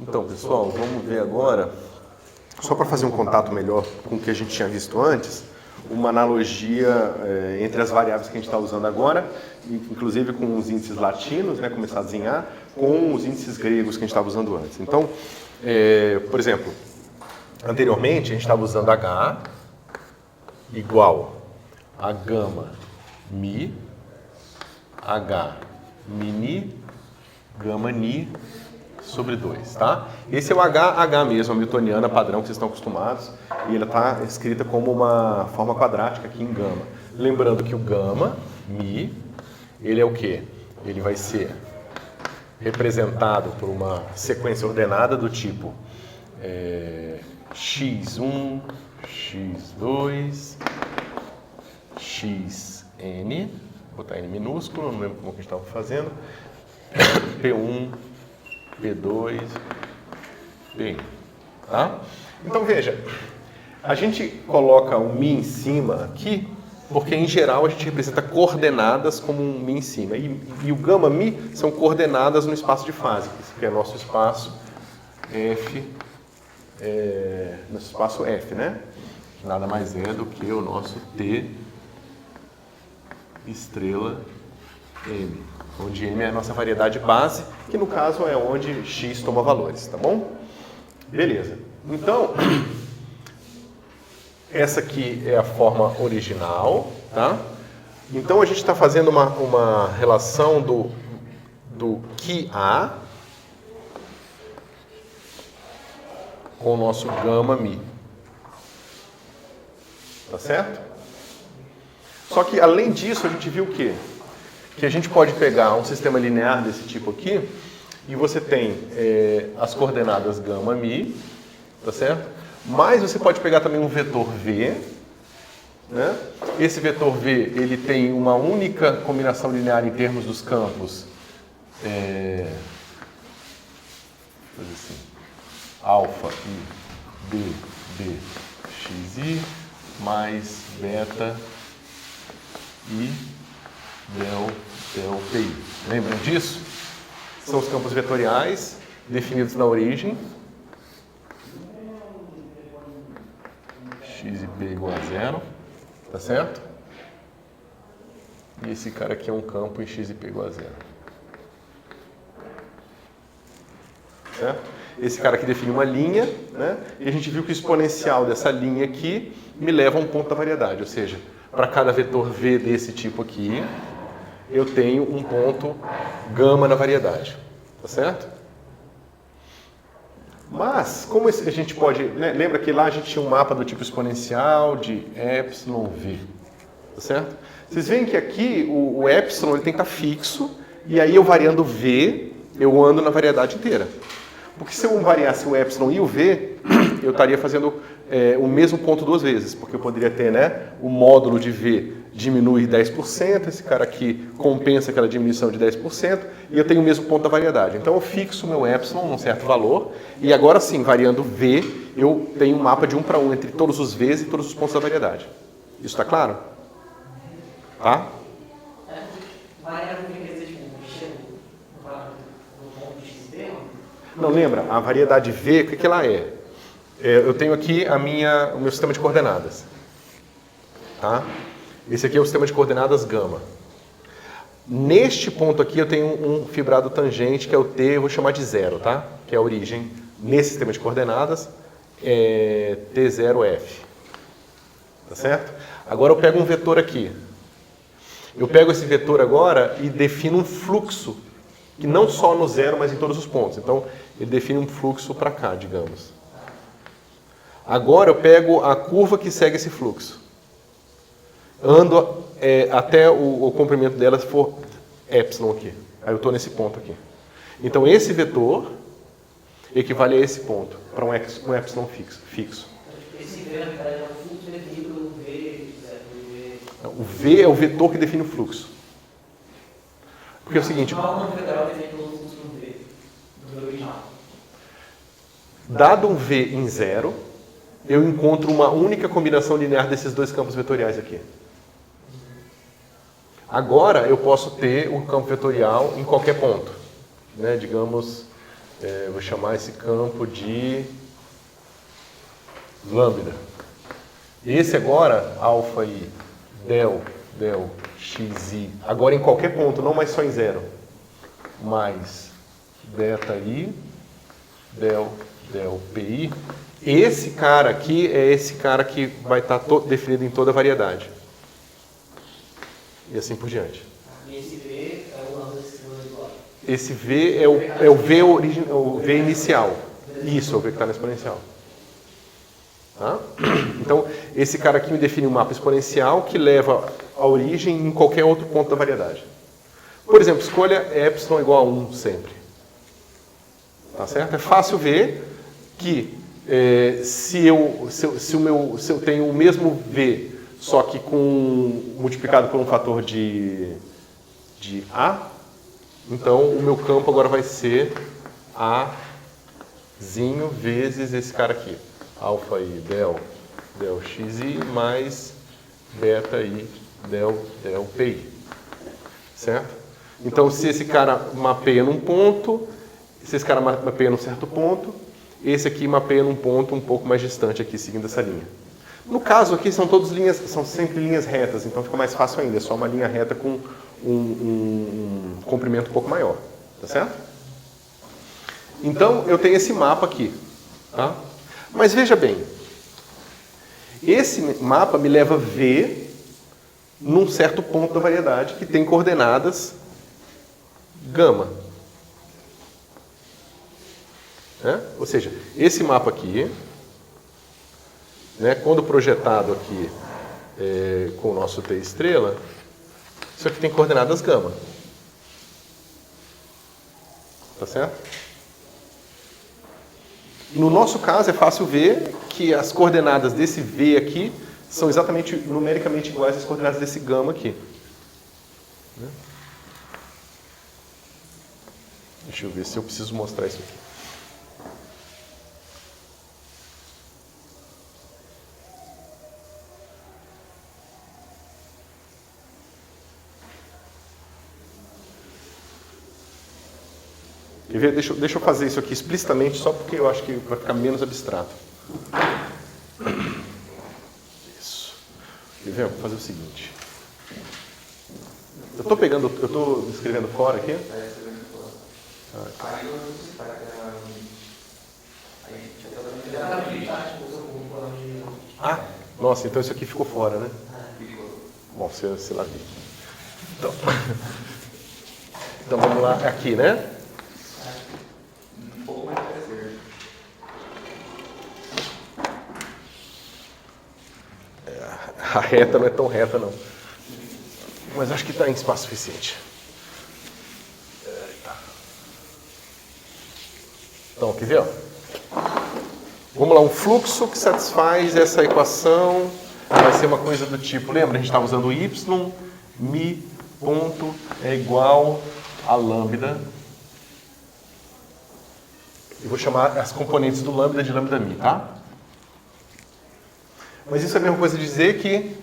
Então, pessoal, vamos ver agora, só para fazer um contato melhor com o que a gente tinha visto antes, uma analogia entre as variáveis que a gente está usando agora, inclusive com os índices latinos, né, começar a desenhar, com os índices gregos que a gente estava usando antes. Então, por exemplo, anteriormente a gente estava usando H igual a gama mi, H mini, gama ni sobre 2, tá? Esse é o H mesmo, a newtoniana padrão que vocês estão acostumados, e ela está escrita como uma forma quadrática aqui em gama. Lembrando que o gama, mi, ele é o quê? Ele vai ser representado por uma sequência ordenada do tipo x1, x2, xn, vou botar n minúsculo, não lembro como que a gente estava fazendo, p1, P2, P1, tá? Então veja, a gente coloca o mi em cima aqui, porque em geral a gente representa coordenadas como um mi em cima. E o gama mi são coordenadas no espaço de fase, que é nosso espaço F, nosso espaço F, né? Que nada mais é do que o nosso T estrela M, onde M é a nossa variedade base, que no caso é onde X toma valores, tá bom? Beleza. Então, essa aqui é a forma original, tá? Então a gente está fazendo uma relação do que A com o nosso gama mi. Tá certo? Só que além disso a gente viu o quê? Que a gente pode pegar um sistema linear desse tipo aqui e você tem as coordenadas gama mi, tá certo? Mas você pode pegar também um vetor v, né? Esse vetor v ele tem uma única combinação linear em termos dos campos, assim, alfa i b b x i mais beta i del pi. Lembram disso? São os campos vetoriais definidos na origem. X e P igual a zero. Tá certo? E esse cara aqui é um campo em X e P igual a zero. Certo? Esse cara aqui define uma linha, né? E a gente viu que o exponencial dessa linha aqui me leva a um ponto da variedade. Ou seja, para cada vetor V desse tipo aqui, eu tenho um ponto gama na variedade, tá certo? Mas, como a gente pode... Né, lembra que lá a gente tinha um mapa do tipo exponencial de epsilon v, tá certo? Vocês veem que aqui o epsilon ele tem que estar fixo, e aí eu variando v, eu ando na variedade inteira. Porque se eu variasse o epsilon e o v, eu estaria fazendo o mesmo ponto duas vezes, porque eu poderia ter, né, o módulo de v diminui 10%, esse cara aqui compensa aquela diminuição de 10%, e eu tenho o mesmo ponto da variedade. Então eu fixo meu epsilon num certo valor, e agora sim, variando v, eu tenho um mapa de 1 para 1 entre todos os v's e todos os pontos da variedade. Isso está claro? Tá? Não, lembra? A variedade v, o que ela é? Eu tenho aqui o meu sistema de coordenadas. Tá? Esse aqui é o sistema de coordenadas gama. Neste ponto aqui eu tenho um fibrado tangente, que é o T, eu vou chamar de zero, tá? Que é a origem, nesse sistema de coordenadas, T0F. Tá certo? Agora eu pego um vetor aqui. Eu pego esse vetor agora e defino um fluxo, que não só no zero, mas em todos os pontos. Então, ele define um fluxo para cá, digamos. Agora eu pego a curva que segue esse fluxo. Ando até o comprimento dela se for epsilon aqui. Aí eu estou nesse ponto aqui. Então esse vetor equivale a esse ponto, para um epsilon fixo. Esse V, na verdade, é o fluxo definido pelo V. O V é o vetor que define o fluxo. Porque é o seguinte... Qual o federal define pelo fluxo do V, do V original? Dado um V em zero, eu encontro uma única combinação linear desses dois campos vetoriais aqui. Agora eu posso ter um campo vetorial em qualquer ponto, né? Digamos, Vou chamar esse campo de lambda. Esse agora, alfa i, del, xi, agora em qualquer ponto, não mais só em zero, mais beta i, del, pi. Esse cara aqui é esse cara que vai estar definido em toda a variedade. E assim por diante. E esse V é o lambda acima do igual. Esse V é o V inicial. Isso, é o V que está na exponencial. Tá? Então, esse cara aqui me define um mapa exponencial que leva a origem em qualquer outro ponto da variedade. Por exemplo, escolha epsilon igual a 1 sempre. Tá certo? É fácil ver que se eu tenho o mesmo V, só que multiplicado por um fator de A, então o meu campo agora vai ser Azinho vezes esse cara aqui. Alfa i del xi mais beta i del pi. Certo? Então, se esse cara mapeia num ponto, se esse cara mapeia num certo ponto, esse aqui mapeia num ponto um pouco mais distante aqui, seguindo essa linha. No caso aqui são sempre linhas retas, então fica mais fácil ainda, é só uma linha reta com um comprimento um pouco maior, tá certo? Então eu tenho esse mapa aqui, tá? Mas veja bem, esse mapa me leva a V num certo ponto da variedade que tem coordenadas gama. Ou seja, esse mapa aqui, quando projetado aqui com o nosso T estrela, isso aqui tem coordenadas gama. Tá certo? E no nosso caso é fácil ver que as coordenadas desse V aqui são exatamente numericamente iguais às coordenadas desse gama aqui. Deixa eu ver se eu preciso mostrar isso aqui. Quer ver? Deixa eu fazer isso aqui explicitamente, só porque eu acho que vai ficar menos abstrato. Isso. Quer ver? Vou fazer o seguinte. Eu estou escrevendo fora aqui. Nossa, então isso aqui ficou fora, né? Bom, sei lá aqui. Então vamos lá, aqui, né? A reta não é tão reta, não. Mas acho que está em espaço suficiente. Então, quer ver? Vamos lá, um fluxo que satisfaz essa equação vai ser uma coisa do tipo, lembra? A gente estava usando o y, mi ponto é igual a lambda. Eu vou chamar as componentes do lambda de lambda mi, tá? Mas isso é a mesma coisa de dizer que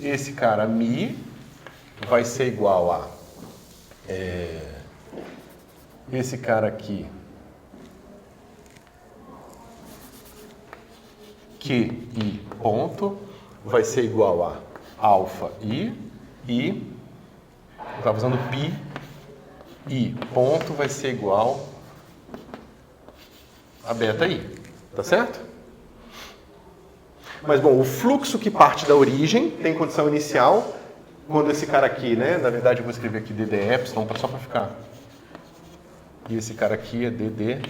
esse cara mi vai ser igual a esse cara aqui QI ponto vai ser igual a alfa I e eu estava usando pi I ponto vai ser igual a beta I, tá certo? Mas, bom, o fluxo que parte da origem tem condição inicial quando esse cara aqui, né? Na verdade, eu vou escrever aqui dd epsilon só para ficar. E esse cara aqui é dd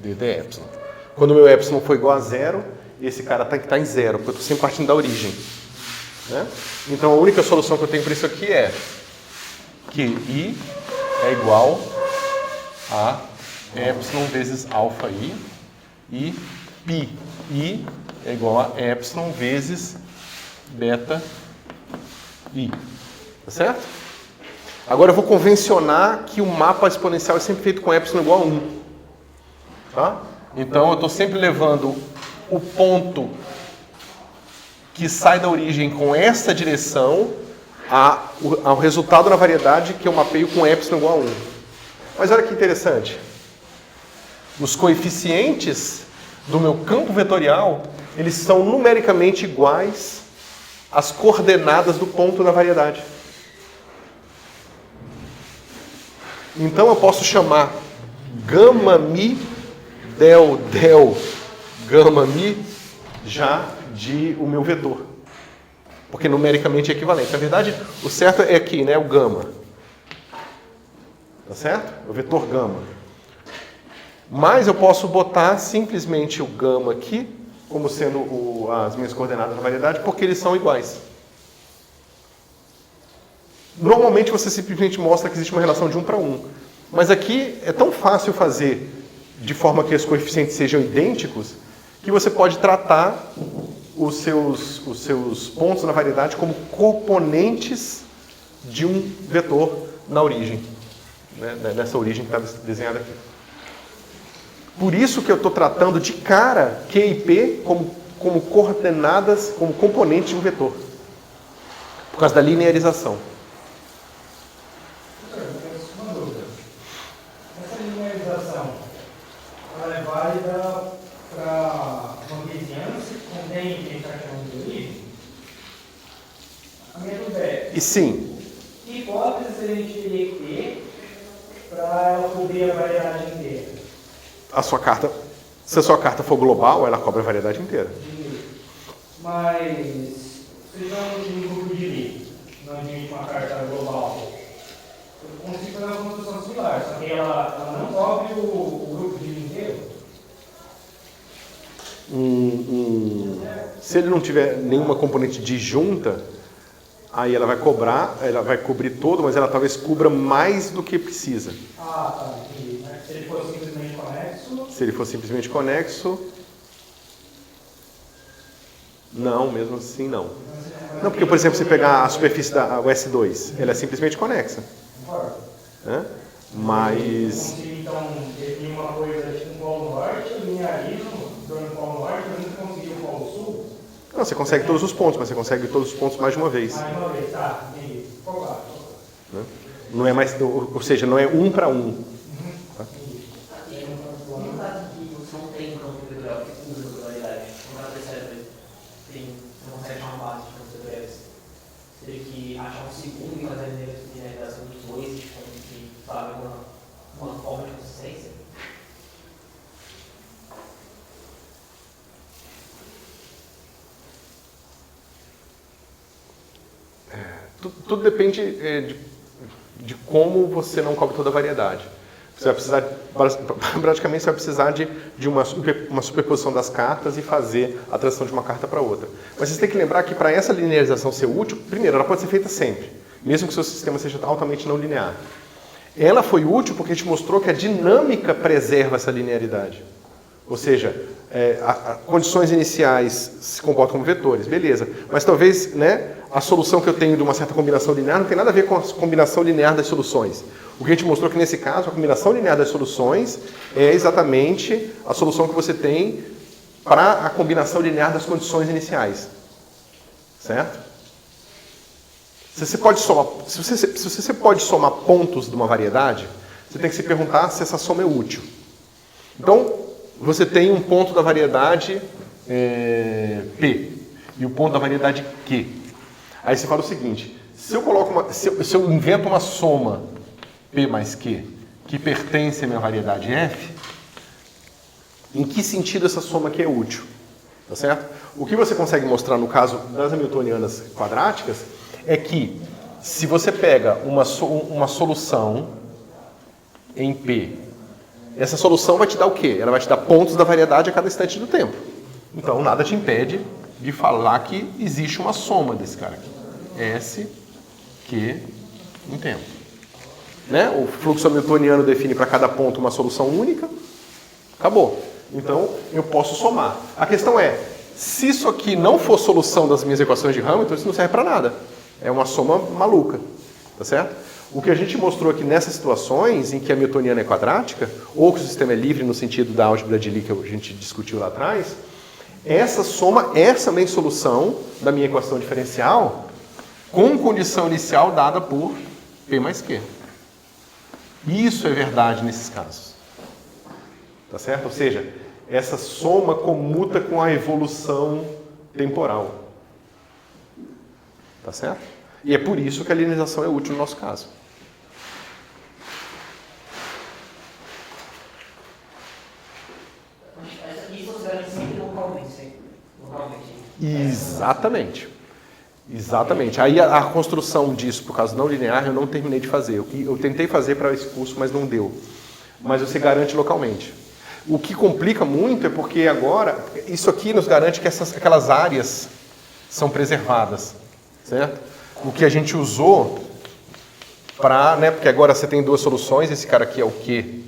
epsilon. Quando o meu epsilon for igual a zero, esse cara tem que estar em zero, porque eu estou sempre partindo da origem. Né? Então, a única solução que eu tenho para isso aqui é que I é igual a epsilon vezes alfa I e pi I é igual a epsilon vezes beta I. Tá certo? Agora eu vou convencionar que o mapa exponencial é sempre feito com epsilon igual a 1. Tá? Então eu estou sempre levando o ponto que sai da origem com essa direção ao resultado na variedade que eu mapeio com epsilon igual a 1. Mas olha que interessante. Os coeficientes do meu campo vetorial, eles são numericamente iguais às coordenadas do ponto da variedade. Então eu posso chamar gama mi del gama mi já de o meu vetor. Porque numericamente é equivalente. Na verdade, o certo é aqui, né? O gama. Tá certo? O vetor gama. Mas eu posso botar simplesmente o gama aqui, como sendo as minhas coordenadas da variedade, porque eles são iguais. Normalmente você simplesmente mostra que existe uma relação de 1 para 1. Mas aqui é tão fácil fazer de forma que os coeficientes sejam idênticos, que você pode tratar os seus pontos na variedade como componentes de um vetor na origem, né? Nessa origem que está desenhada aqui. Por isso que eu estou tratando de cara Q e P como coordenadas, como componentes de um vetor. Por causa da linearização. Uma dúvida. Essa linearização, ela é válida para uma vizinhança que contém quem está chamando de origem? A minha dúvida é... E sim. Que hipóteses a gente teria que ter para ela cobrir a variedade inteira? Se a sua carta for global, ela cobre a variedade inteira. Mas, se não tem um grupo de Lie, não admite uma carta global, eu consigo fazer uma construção similar, só que ela não cobre o grupo de Lie inteiro. Se ele não tiver nenhuma componente disjunta, aí ela vai cobrir todo, mas ela talvez cubra mais do que precisa. Ah, tá, entendi. Se ele for simplesmente conexo... Se ele for simplesmente conexo... Não, mesmo assim não. Não, porque, por exemplo, se pegar a superfície da S2, ela é simplesmente conexa. Concordo. Né? Mas... Eu consigo, então, definir uma coisa tipo um polo norte, eu linearizo dando polo norte, mas não consegui o polo sul? Não, você consegue todos os pontos, mas você consegue todos os pontos mais de uma vez. Mais uma vez, tá, entendi. Claro. Né? Não é mais, ou seja, não é 1 para 1. Tá? No caso que você não tem campo vetorial que usa a variedade, no caso desse cérebro, não consegue achar uma base de campos vetoriais, teria que achar um segundo e fazer a linearização dos dois, que sabe uma forma de consistência? Tudo depende de como você não cobre toda a variedade. Você vai precisar, praticamente você vai precisar de uma superposição das cartas e fazer a transição de uma carta para outra. Mas você tem que lembrar que para essa linearização ser útil, primeiro, ela pode ser feita sempre, mesmo que o seu sistema seja altamente não linear. Ela foi útil porque a gente mostrou que a dinâmica preserva essa linearidade. Ou seja, condições iniciais se comportam como vetores, beleza. Mas talvez, né, a solução que eu tenho de uma certa combinação linear não tem nada a ver com a combinação linear das soluções. O que a gente mostrou que nesse caso, a combinação linear das soluções é exatamente a solução que você tem para a combinação linear das condições iniciais. Certo? Se você pode somar pontos de uma variedade, você tem que se perguntar se essa soma é útil. Então, você tem um ponto da variedade P e o ponto da variedade Q. Aí você fala o seguinte, se eu invento uma soma P mais Q que pertence à minha variedade F, em que sentido essa soma aqui é útil? Tá certo? O que você consegue mostrar no caso das hamiltonianas quadráticas é que se você pega uma solução em P, essa solução vai te dar o quê? Ela vai te dar pontos da variedade a cada instante do tempo. Então, nada te impede de falar que existe uma soma desse cara aqui. S, Q, em tempo. Né? O fluxo hamiltoniano define para cada ponto uma solução única. Acabou. Então, eu posso somar. A questão é, se isso aqui não for solução das minhas equações de Hamilton, isso não serve para nada. É uma soma maluca. Tá certo? O que a gente mostrou aqui nessas situações em que a hamiltoniana é quadrática, ou que o sistema é livre no sentido da álgebra de Lie que a gente discutiu lá atrás, essa soma é também solução da minha equação diferencial com condição inicial dada por P mais Q. Isso é verdade nesses casos. Tá certo? Ou seja, essa soma comuta com a evolução temporal. Tá certo? E é por isso que a linearização é útil no nosso caso. Isso você vai sempre localmente. Exatamente. Exatamente. Aí a construção disso, por causa não linear, eu não terminei de fazer. Eu tentei fazer para esse curso, mas não deu. Mas você garante localmente. O que complica muito é porque agora, isso aqui nos garante que aquelas áreas são preservadas, certo? O que a gente usou para, né, porque agora você tem duas soluções, esse cara aqui é o Q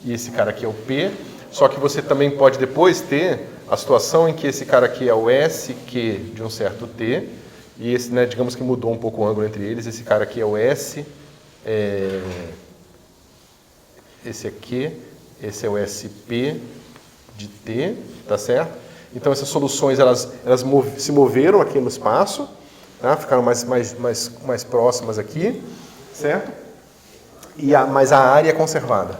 e esse cara aqui é o P, só que você também pode depois ter a situação em que esse cara aqui é o SQ de um certo T, e esse, né, digamos que mudou um pouco o ângulo entre eles, esse cara aqui é o S, esse aqui, esse é o SP de T, tá certo? Então essas soluções elas se moveram aqui no espaço, tá? Ficaram mais próximas aqui, certo? Mas a área é conservada.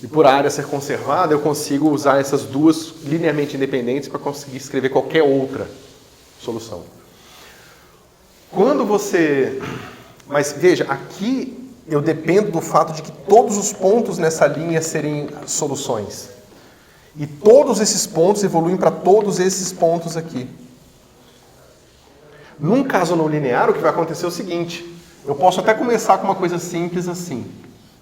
E por a área ser conservada, eu consigo usar essas duas linearmente independentes para conseguir escrever qualquer outra solução. Quando você... Mas veja, aqui eu dependo do fato de que todos os pontos nessa linha serem soluções. E todos esses pontos evoluem para todos esses pontos aqui. Num caso não linear, o que vai acontecer é o seguinte. Eu posso até começar com uma coisa simples assim,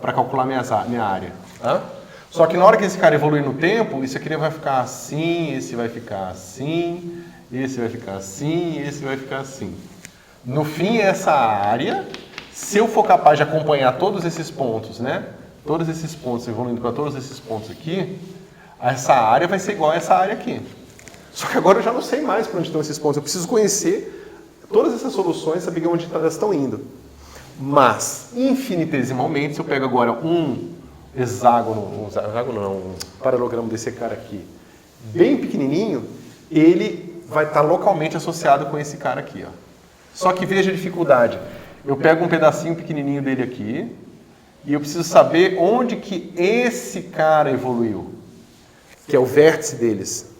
para calcular minha área. Tá? Só que na hora que esse cara evoluir no tempo, isso aqui vai ficar assim, esse vai ficar assim, esse vai ficar assim, esse vai ficar assim. No fim, essa área, se eu for capaz de acompanhar todos esses pontos, né? Todos esses pontos evoluindo para todos esses pontos aqui, essa área vai ser igual a essa área aqui. Só que agora eu já não sei mais para onde estão esses pontos. Eu preciso conhecer todas essas soluções, saber onde elas estão indo. Mas, infinitesimalmente, se eu pego agora um paralelogramo desse cara aqui, bem pequenininho, ele vai estar localmente associado com esse cara aqui, ó. Só que veja a dificuldade. Eu pego um pedacinho pequenininho dele aqui e eu preciso saber onde que esse cara evoluiu, que é o vértice deles.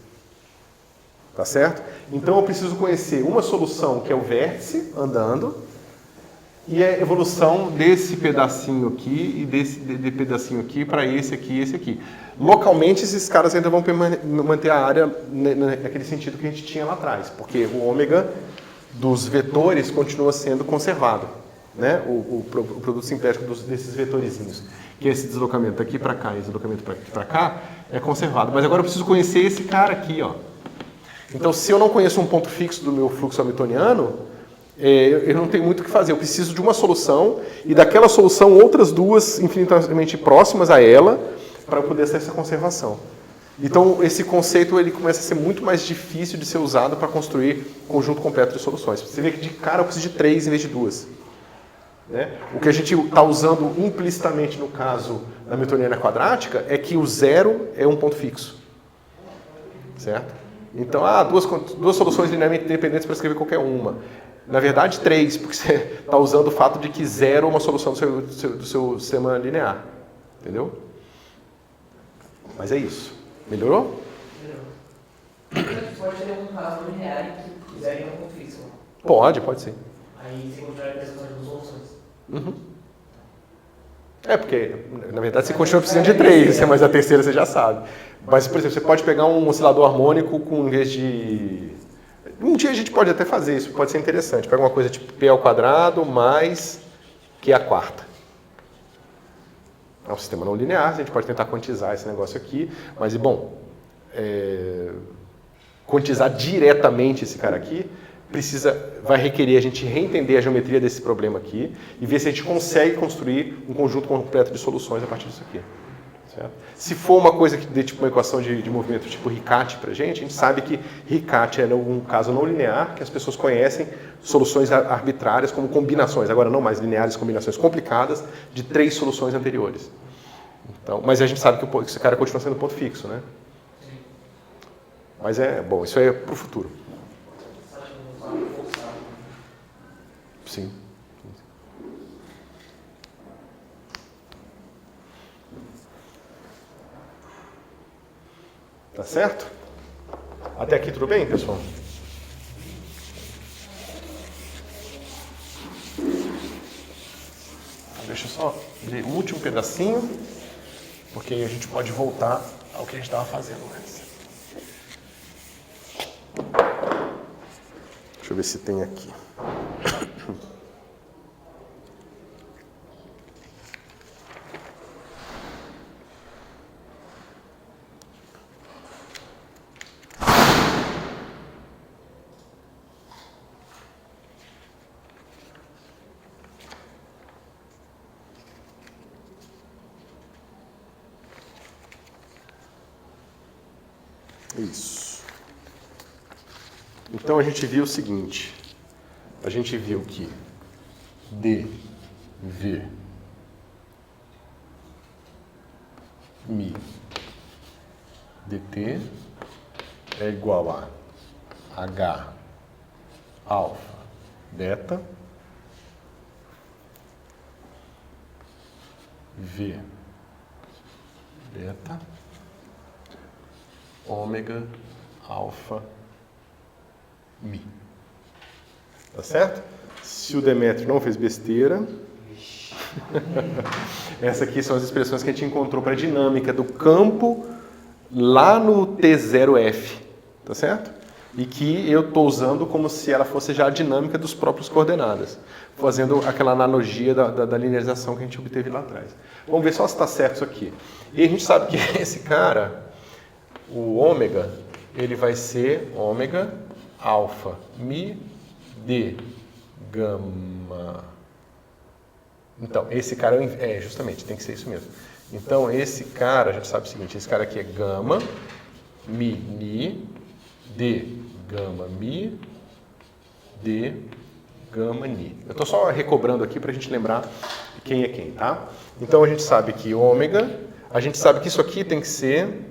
Tá certo? Então eu preciso conhecer uma solução que é o vértice andando e a evolução desse pedacinho aqui e desse pedacinho aqui para esse aqui e esse aqui. Localmente esses caras ainda vão manter a área naquele sentido que a gente tinha lá atrás, porque o ômega dos vetores continua sendo conservado, né? O produto sintético desses vetorizinhos, que é esse deslocamento daqui para cá e esse deslocamento para cá, é conservado. Mas agora eu preciso conhecer esse cara aqui, ó. Então, se eu não conheço um ponto fixo do meu fluxo hamiltoniano, eu não tenho muito o que fazer. Eu preciso de uma solução e daquela solução outras duas infinitamente próximas a ela para eu poder ter essa conservação. Então, esse conceito ele começa a ser muito mais difícil de ser usado para construir conjunto completo de soluções. Você vê que de cara eu preciso de 3 em vez de 2. Né? O que a gente está usando implicitamente no caso da hamiltoniana quadrática é que o zero é um ponto fixo. Certo? Então, duas soluções linearmente independentes para escrever qualquer uma. Na verdade, 3, porque você está usando o fato de que zero é uma solução do seu sistema linear. Entendeu? Mas é isso. Melhorou? Melhorou. Pode ter um caso linear que quiser ir no ponto fixo. Pode sim. Aí você continua precisando de duas soluções. Uhum. Porque, na verdade, você continua precisando de 3, mas a terceira você já sabe. Mas, por exemplo, você pode pegar um oscilador harmônico com, em vez de... Um dia a gente pode até fazer isso, pode ser interessante. Pega uma coisa tipo P ao quadrado mais Q à quarta. É um sistema não linear, a gente pode tentar quantizar esse negócio aqui, mas, bom, quantizar diretamente esse cara aqui vai requerer a gente reentender a geometria desse problema aqui e ver se a gente consegue construir um conjunto completo de soluções a partir disso aqui. Certo? Se for uma coisa que dê tipo uma equação de movimento tipo Riccati para a gente sabe que Riccati é um caso não linear, que as pessoas conhecem soluções arbitrárias como combinações, agora não mais lineares, combinações complicadas de 3 soluções anteriores. Então, mas a gente sabe que esse cara continua sendo ponto fixo, né? Mas bom, isso é para o futuro. Sim. Tá certo? Até aqui tudo bem, pessoal? Deixa eu só ver o último pedacinho, porque aí a gente pode voltar ao que a gente estava fazendo antes. Deixa eu ver se tem aqui. Isso. Então a gente viu o seguinte, a gente viu que dv mi dt é igual a h alfa beta v beta ômega alfa mi. Tá certo? Se o Demétrio não fez besteira, essas aqui são as expressões que a gente encontrou para a dinâmica do campo lá no T0F, tá certo? E que eu estou usando como se ela fosse já a dinâmica dos próprios coordenadas, fazendo aquela analogia da linearização que a gente obteve lá atrás. Vamos ver só se está certo isso aqui. E a gente sabe que esse cara, o ômega, ele vai ser ômega alfa mi d gama. Então, esse cara justamente, tem que ser isso mesmo. Então, esse cara, a gente sabe o seguinte, esse cara aqui é gama mi ni d gama mi d gama ni. Eu estou só recobrando aqui para a gente lembrar quem é quem, tá? Então, a gente sabe que ômega, a gente sabe que isso aqui tem que ser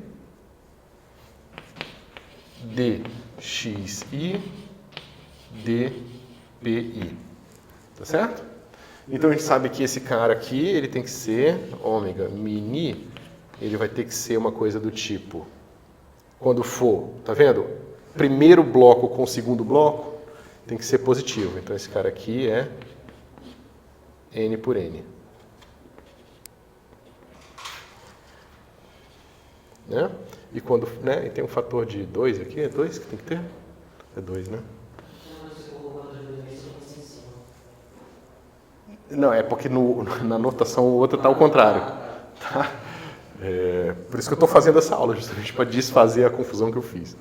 dxi dpi, tá certo? Então a gente sabe que esse cara aqui, ele tem que ser ômega mini, ele vai ter que ser uma coisa do tipo, quando for, tá vendo? Primeiro bloco com o segundo bloco, tem que ser positivo. Então esse cara aqui é n por n. Né? E quando, né, e tem um fator de 2 aqui, é 2 que tem que ter? É 2, né? Não, é porque na notação o outro está ao contrário. Tá? Por isso que eu estou fazendo essa aula, justamente para desfazer a confusão que eu fiz.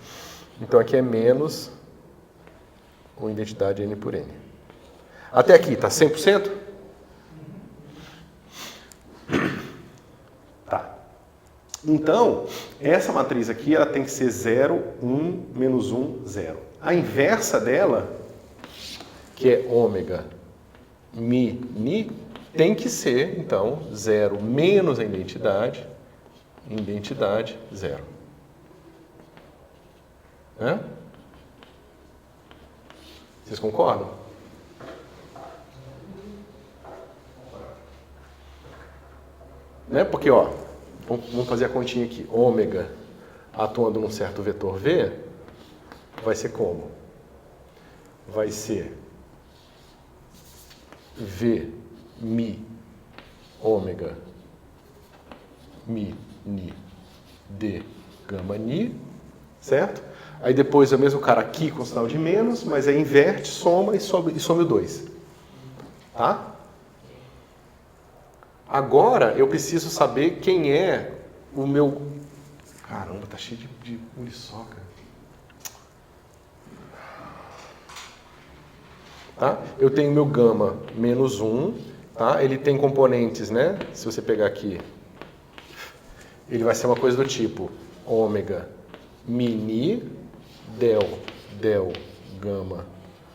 Então aqui é menos uma identidade n por n. Até aqui, está 100%? Tá. Então, essa matriz aqui ela tem que ser 0, 1, menos 1, 0. A inversa dela, que é ômega mi ni, tem que ser, então, 0 menos a identidade 0. Né? Vocês concordam? Né? Porque, ó, vamos fazer a continha aqui. Ômega atuando num certo vetor V, vai ser como? Vai ser V mi ômega mi ni d gama ni, certo? Aí depois é o mesmo cara aqui com sinal de menos, mas aí inverte, soma e some o 2. Tá? Agora eu preciso saber quem é o meu... Caramba, tá cheio de muriçoca. Tá? Eu tenho meu gama menos 1, tá? Ele tem componentes, né? Se você pegar aqui, ele vai ser uma coisa do tipo ômega mi del gama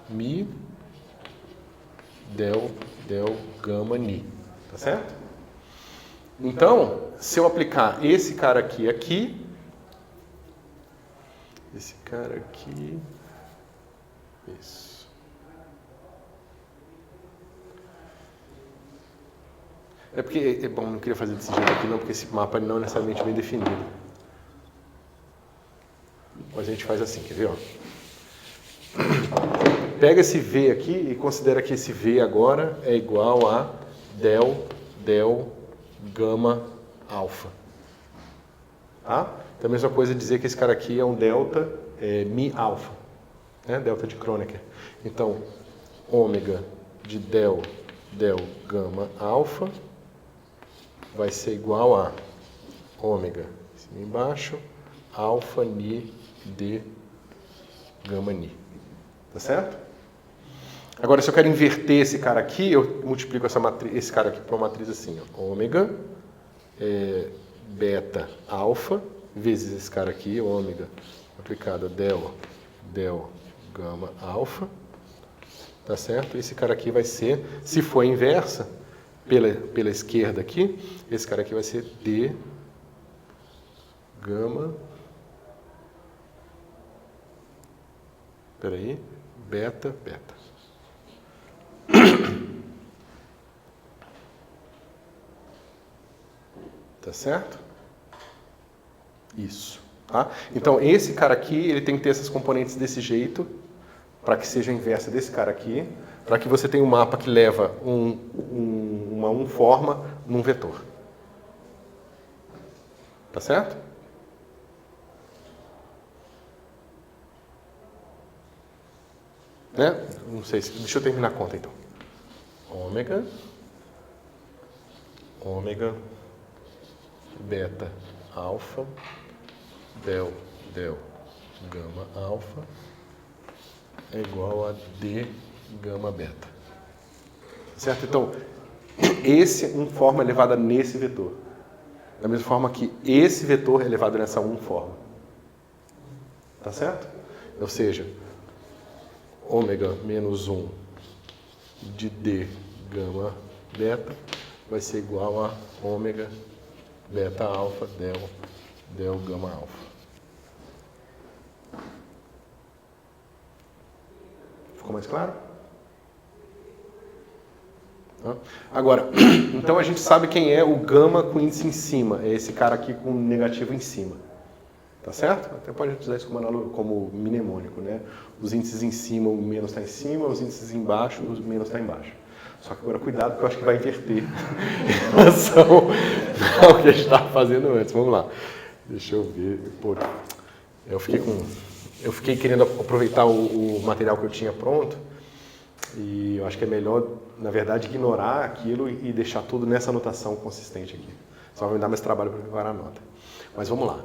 mi del gama ni, tá certo? Então, se eu aplicar esse cara aqui, esse cara aqui, isso. É porque, bom, não queria fazer desse jeito aqui não, porque esse mapa não é necessariamente bem definido. Mas a gente faz assim, quer ver? Ó? Pega esse V aqui e considera que esse V agora é igual a del, gama, alfa. Tá? Então a mesma coisa dizer que esse cara aqui é um delta mi alfa, né? Delta de Kronecker. Então, ômega de del, gama, alfa vai ser igual a ômega, cima e embaixo, alfa, ni, d, gama, ni. Tá certo? Agora, se eu quero inverter esse cara aqui, eu multiplico esse cara aqui por uma matriz assim, ó. Ômega, beta, alfa, vezes esse cara aqui, ômega, multiplicado del, gama, alfa. Tá certo? Esse cara aqui vai ser, se for a inversa, pela esquerda aqui, esse cara aqui vai ser d, gama, beta. Tá certo? Isso. Tá? Então, esse cara aqui, ele tem que ter essas componentes desse jeito, para que seja a inversa desse cara aqui, para que você tenha um mapa que leva uma forma num vetor. Tá certo? Né? Não sei, deixa eu terminar a conta então. Ômega, beta, alfa, del, gama, alfa é igual a d, gama, beta. Certo? Então, esse forma é elevada nesse vetor. Da mesma forma que esse vetor é elevado nessa forma. Tá certo? Ou seja, ômega menos 1 de d, gama, beta vai ser igual a ômega, beta, alfa, del, gama, alfa. Ficou mais claro? Agora, então a gente sabe quem é o gama com índice em cima. É esse cara aqui com negativo em cima. Tá certo? Até pode usar isso como mnemônico, né? Os índices em cima, o menos está em cima, os índices embaixo, o menos está embaixo. Só que agora cuidado, porque eu acho que vai inverter em relação ao que a gente estava fazendo antes. Vamos lá. Deixa eu ver. Pô, eu fiquei querendo aproveitar o material que eu tinha pronto e eu acho que é melhor, na verdade, ignorar aquilo e deixar tudo nessa anotação consistente aqui. Só vai me dar mais trabalho para preparar a nota. Mas vamos lá.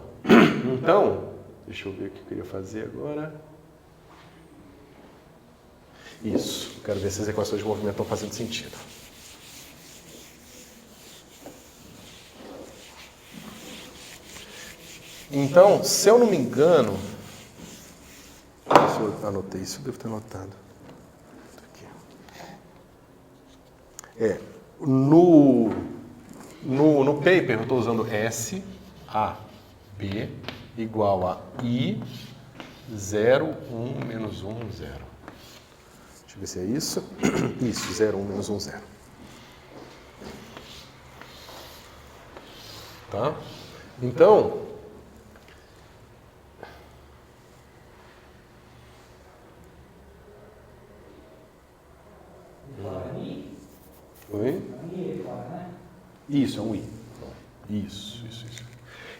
Então, deixa eu ver o que eu queria fazer agora. Isso. Eu quero ver se as equações de movimento estão fazendo sentido. Então, se eu não me engano... Se eu anotei isso, eu devo ter anotado. Aqui. No paper eu estou usando S, A, B igual a I, 0, 1, menos 1, 0. Deixa eu ver se é isso. Isso, 0, 1, menos 1, 0. Tá? Então... Oi? Isso, é um I. Isso.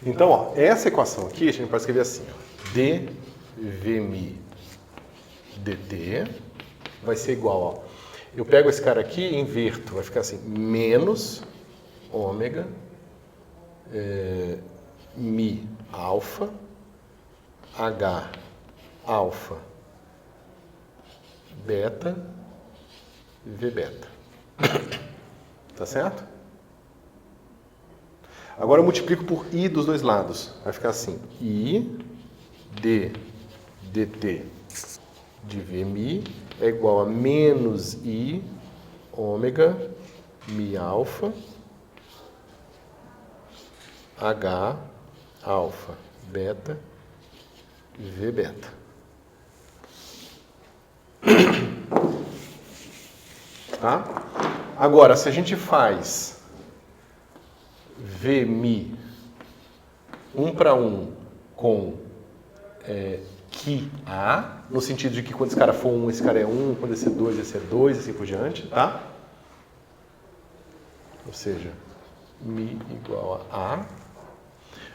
Então, ó, essa equação aqui a gente pode escrever assim, ó, dvmi dt vai ser igual, ó, eu pego esse cara aqui e inverto, vai ficar assim, menos ômega mi alfa h alfa beta v beta. Tá certo? Agora eu multiplico por I dos dois lados. Vai ficar assim, I d dt de Vmi é igual a menos I ômega mi alfa H alfa beta V beta. Tá? Agora, se a gente faz Vmi 1 para 1 com que A, no sentido de que quando esse cara for 1, esse cara é 1, quando esse é 2, esse é 2, assim por diante, tá? Ou seja, Mi igual a A.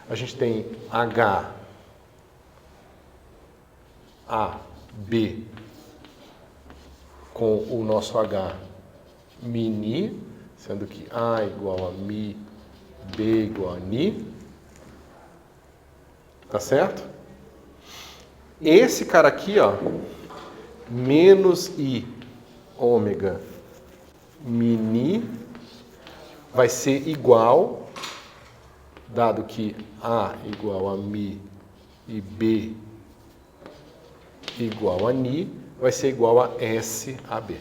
A gente tem H, A, B, com o nosso H, Mi, Ni, sendo que A igual a Mi, B igual a Ni. Tá certo? Esse cara aqui, ó, menos I, ômega, Mi, Ni, vai ser igual, dado que A igual a Mi e B igual a Ni, vai ser igual a S a B.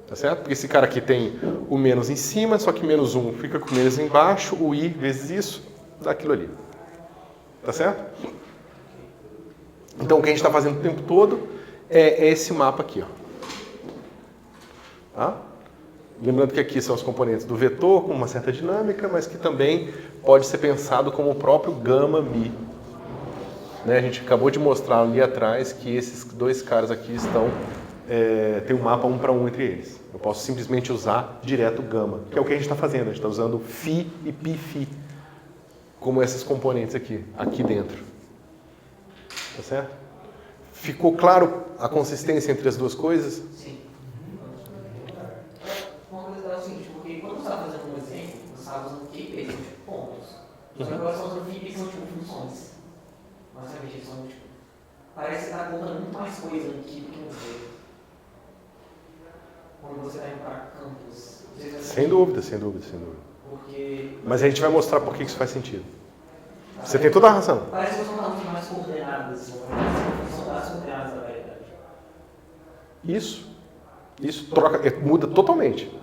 Tá certo? Porque esse cara aqui tem o menos em cima, só que menos 1 fica com menos embaixo, o I vezes isso, dá aquilo ali. Tá certo? Então o que a gente está fazendo o tempo todo é esse mapa aqui, ó. Tá? Lembrando que aqui são os componentes do vetor com uma certa dinâmica, mas que também pode ser pensado como o próprio gama mi. Né? A gente acabou de mostrar ali atrás que esses dois caras aqui estão tem um mapa 1 para 1 entre eles. Eu posso simplesmente usar direto gama, que é o que a gente está fazendo. A gente está usando φ e πφ como esses componentes aqui dentro. Tá certo? Ficou claro a consistência entre as duas coisas? Sim. Uma coisa é o seguinte, porque quando você está fazendo um exemplo, você está usando Q e P, são tipo pontos. Só que agora você está usando φ e π, que são tipo funções. Basicamente, eles são tipo... Parece que você está contando muito mais coisa no Q do que no P. Quando você está indo para campos. Sem dúvida, sem dúvida, sem dúvida. Porque... Mas a gente vai mostrar por que isso faz sentido. Você tem toda a razão. Parece que você não está muito mais coordenadas, são das coordenadas da variedade. Isso troca, muda totalmente.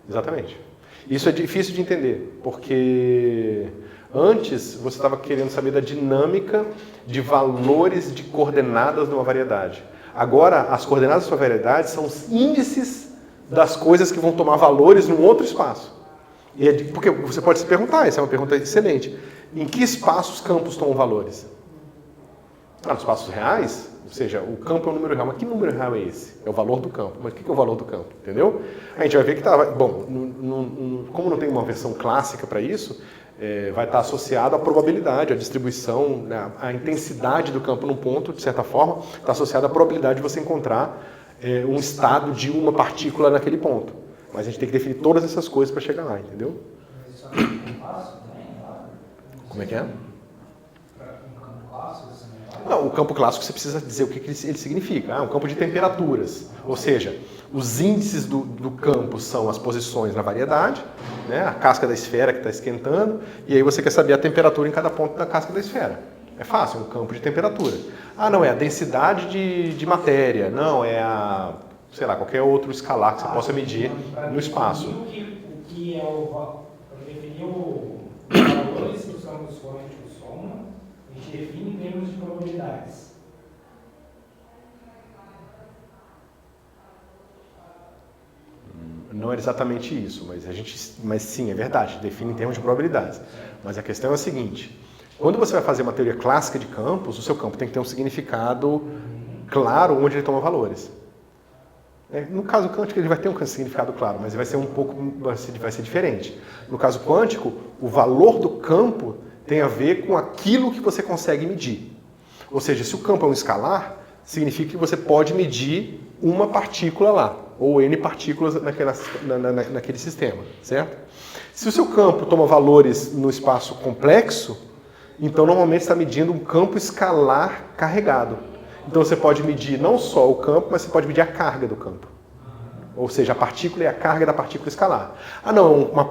Exatamente. Isso é difícil de entender, porque antes você estava querendo saber da dinâmica de valores de coordenadas de uma variedade. Agora, as coordenadas da sua variedade são os índices das coisas que vão tomar valores num outro espaço. Porque você pode se perguntar, essa é uma pergunta excelente. Em que espaços campos tomam valores? Nos espaços reais? Ou seja, o campo é um número real. Mas que número real é esse? É o valor do campo. Mas o que é o valor do campo? Entendeu? A gente vai ver que está... Bom, como não tem uma versão clássica para isso, vai estar associado à probabilidade, à distribuição, né, à intensidade do campo num ponto, de certa forma, está associado à probabilidade de você encontrar um estado de uma partícula naquele ponto. Mas a gente tem que definir todas essas coisas para chegar lá, entendeu? Como é que é? Não, o campo clássico você precisa dizer o que ele significa. É um campo de temperaturas. Ou seja, os índices do campo são as posições na variedade, né? A casca da esfera que está esquentando, e aí você quer saber a temperatura em cada ponto da casca da esfera. É fácil, é um campo de temperatura. Não, é a densidade de matéria. Não, é sei lá, qualquer outro escalar que você possa medir no espaço. O que é para definir os valores que os campos quânticos somam, a gente define em termos de probabilidades. Não é exatamente isso, mas sim, é verdade, define em termos de probabilidades. Mas a questão é a seguinte: quando você vai fazer uma teoria clássica de campos, o seu campo tem que ter um significado claro onde ele toma valores. No caso quântico ele vai ter um significado claro, mas vai ser diferente. No caso quântico, o valor do campo tem a ver com aquilo que você consegue medir. Ou seja, se o campo é um escalar, significa que você pode medir uma partícula lá, ou N partículas naquele sistema, certo? Se o seu campo toma valores no espaço complexo, então normalmente está medindo um campo escalar carregado. Então você pode medir não só o campo, mas você pode medir a carga do campo. Ou seja, a partícula é a carga da partícula escalar.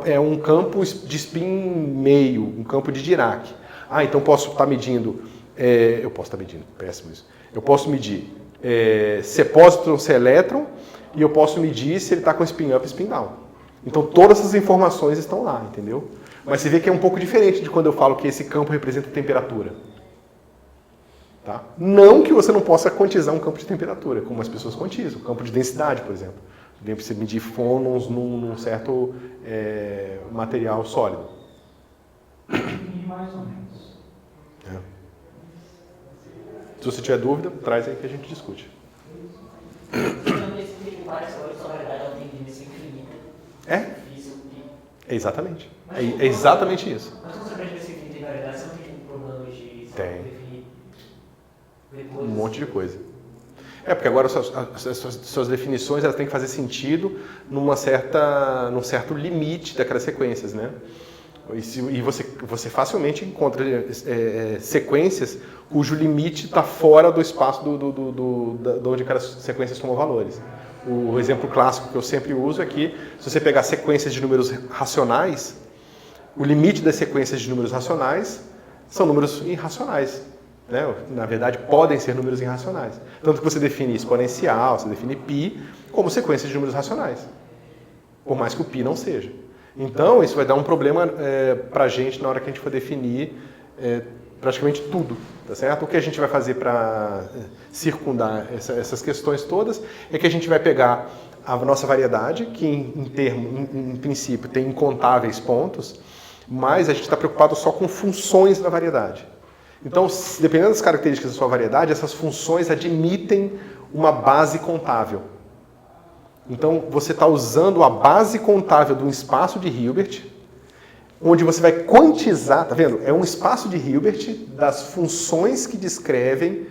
É um campo de spin meio, um campo de Dirac. Então posso estar medindo... péssimo isso. Eu posso medir se é pósitron, se é elétron, e eu posso medir se ele está com spin up e spin down. Então todas essas informações estão lá, entendeu? Mas você vê que é um pouco diferente de quando eu falo que esse campo representa temperatura. Tá? Não que você não possa quantizar um campo de temperatura, como as pessoas quantizam. Campo de densidade, por exemplo. Você medir fônons num certo material sólido. definir mais ou menos. É. Se você tiver dúvida, traz aí que a gente discute. É exatamente. É exatamente isso. Mas quando você aprende esse infinito em variedade, você não tem problema de definir um monte de coisa. Porque agora suas definições elas têm que fazer sentido num certo limite daquelas sequências, né? E você facilmente encontra sequências cujo limite está fora do espaço de onde aquelas sequências tomam valores. O exemplo clássico que eu sempre uso é que, se você pegar sequências de números racionais, o limite das sequências de números racionais são números irracionais. Né? Na verdade, podem ser números irracionais. Tanto que você define exponencial, você define π como sequências de números racionais. Por mais que o π não seja. Então, isso vai dar um problema para a gente na hora que a gente for definir praticamente tudo. Tá certo? O que a gente vai fazer para circundar essas questões todas é que a gente vai pegar a nossa variedade, que em princípio tem incontáveis pontos, mas a gente está preocupado só com funções da variedade. Então, dependendo das características da sua variedade, essas funções admitem uma base contável. Então, você está usando a base contável de um espaço de Hilbert, onde você vai quantizar, tá vendo? É um espaço de Hilbert das funções que descrevem,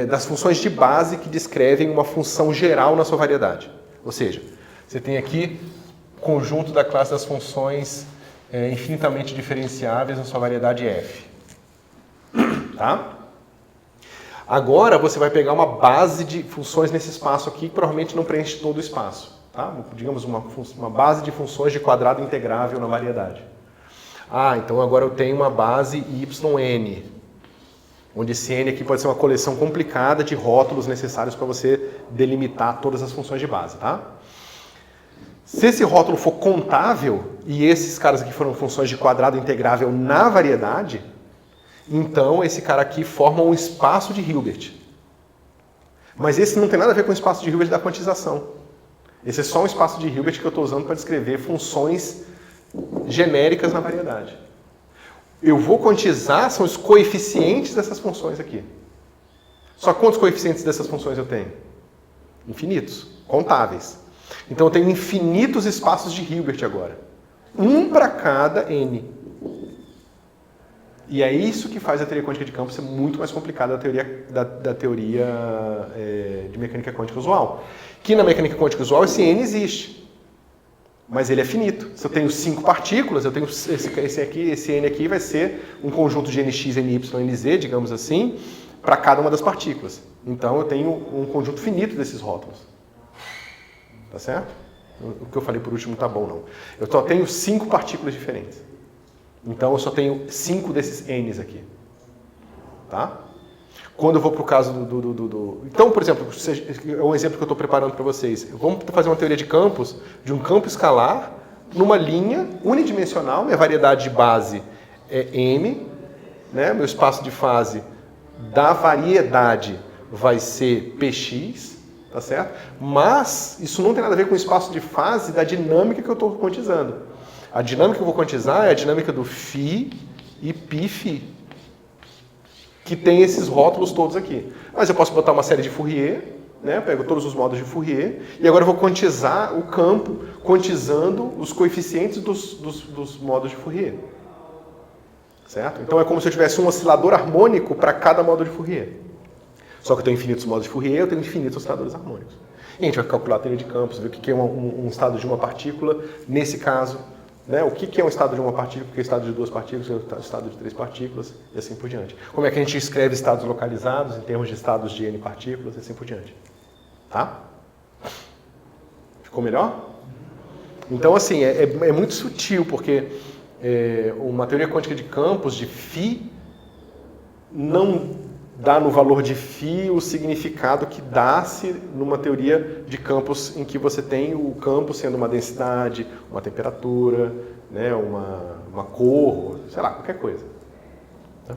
das funções de base que descrevem uma função geral na sua variedade. Ou seja, você tem aqui o conjunto da classe das funções infinitamente diferenciáveis na sua variedade f. Tá? Agora você vai pegar uma base de funções nesse espaço aqui que provavelmente não preenche todo o espaço. Tá? Digamos uma base de funções de quadrado integrável na variedade. Então agora eu tenho uma base yn, onde esse n aqui pode ser uma coleção complicada de rótulos necessários para você delimitar todas as funções de base. Tá? Se esse rótulo for contável, e esses caras aqui foram funções de quadrado integrável na variedade, então esse cara aqui forma um espaço de Hilbert. Mas esse não tem nada a ver com o espaço de Hilbert da quantização. Esse é só um espaço de Hilbert que eu estou usando para descrever funções genéricas na variedade. Eu vou quantizar, são os coeficientes dessas funções aqui. Só quantos coeficientes dessas funções eu tenho? Infinitos, contáveis. Então eu tenho infinitos espaços de Hilbert agora. Um para cada n. E é isso que faz a teoria quântica de campos ser muito mais complicada da teoria de mecânica quântica usual. Que na mecânica quântica usual esse n existe. Mas ele é finito. Se eu tenho 5 partículas, eu tenho esse n aqui vai ser um conjunto de nx, ny, nz, digamos assim, para cada uma das partículas. Então eu tenho um conjunto finito desses rótulos. Tá certo? O que eu falei por último não tá bom, não. Eu só tenho 5 partículas diferentes. Então eu só tenho 5 desses n's aqui. Tá? Quando eu vou para o caso Então, por exemplo, é um exemplo que eu estou preparando para vocês. Vamos fazer uma teoria de campos, de um campo escalar, numa linha unidimensional. Minha variedade de base é m, né? Meu espaço de fase da variedade vai ser px, tá certo? Mas isso não tem nada a ver com o espaço de fase da dinâmica que eu estou quantizando. A dinâmica que eu vou quantizar é a dinâmica do φ e πφ, que tem esses rótulos todos aqui. Mas eu posso botar uma série de Fourier, né? Eu pego todos os modos de Fourier, e agora eu vou quantizar o campo, quantizando os coeficientes dos modos de Fourier. Certo? Então é como se eu tivesse um oscilador harmônico para cada modo de Fourier. Só que eu tenho infinitos modos de Fourier, eu tenho infinitos osciladores harmônicos. E a gente vai calcular a teoria de campos, ver o que é um estado de uma partícula, nesse caso. Né? O que é um estado de uma partícula, o que é um estado de 2 partículas, o que é um estado de 3 partículas, e assim por diante. Como é que a gente escreve estados localizados em termos de estados de n partículas, e assim por diante. Tá? Ficou melhor? Então, assim, é muito sutil, porque uma teoria quântica de campos, de φ, não dá no valor de φ o significado que dá-se numa teoria de campos em que você tem o campo sendo uma densidade, uma temperatura, né, uma cor, sei lá, qualquer coisa. Tá?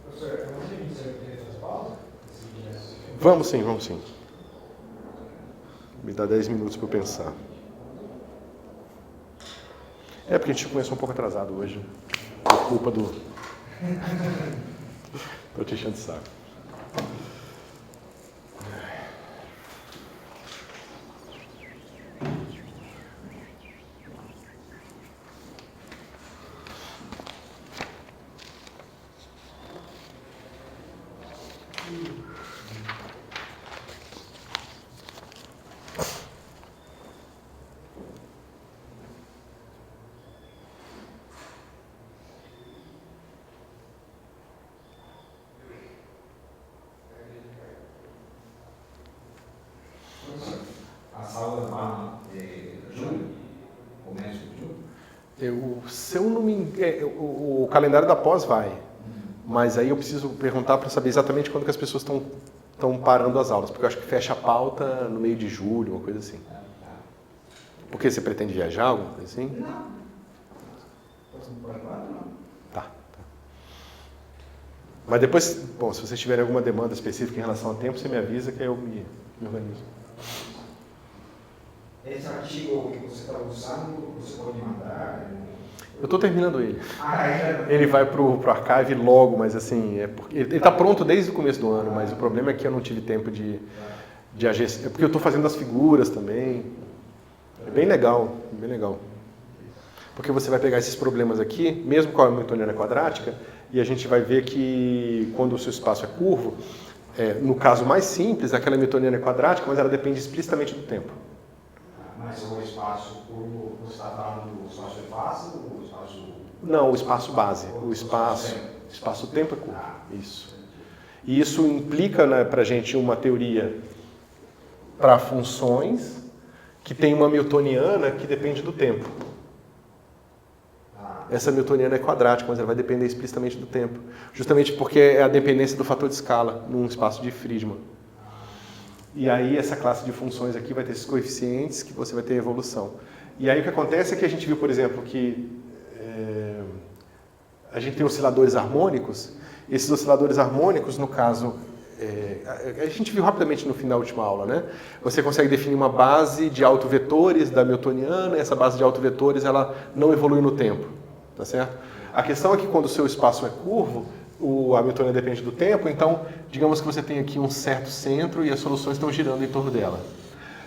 Professor, eu não sei se você tem essas pausas? Vamos sim. Me dá 10 minutos para eu pensar. É porque a gente começou um pouco atrasado hoje. Por culpa do... Tô te enchendo de saco. As aulas vão junho, começo de junho? Se eu não me engano, o calendário da pós vai, mas aí eu preciso perguntar para saber exatamente quando que as pessoas estão parando as aulas, porque eu acho que fecha a pauta no meio de julho, uma coisa assim. Por que você pretende viajar, alguma coisa assim? Não. Por enquanto, não. Tá. Mas depois, bom, se vocês tiverem alguma demanda específica em relação ao tempo, você me avisa que aí eu me organizo. Esse artigo que você está usando, você pode mandar? Eu estou terminando ele. É. Ele vai para o archive logo, mas assim, ele está pronto desde o começo do ano, mas o problema é que eu não tive tempo de agir. É porque eu estou fazendo as figuras também. É bem legal, bem legal. Porque você vai pegar esses problemas aqui, mesmo com a hamiltoniana quadrática, e a gente vai ver que quando o seu espaço é curvo, no caso mais simples, aquela hamiltoniana é quadrática, mas ela depende explicitamente do tempo. Mas o espaço curvo, você está falando do espaço de fase ou do espaço... Não, o espaço base. O espaço-tempo é curvo. Isso. E isso implica, né, para a gente uma teoria para funções que tem uma hamiltoniana que depende do tempo. Essa hamiltoniana é quadrática, mas ela vai depender explicitamente do tempo. Justamente porque é a dependência do fator de escala num espaço de Friedmann. E aí essa classe de funções aqui vai ter esses coeficientes que você vai ter evolução. E aí o que acontece é que a gente viu, por exemplo, que a gente tem osciladores harmônicos. Esses osciladores harmônicos, no caso, a gente viu rapidamente no fim da última aula, né? Você consegue definir uma base de autovetores da hamiltoniana, e essa base de autovetores ela não evolui no tempo, tá certo? A questão é que quando o seu espaço é curvo, a hamiltoniana depende do tempo, então digamos que você tem aqui um certo centro e as soluções estão girando em torno dela.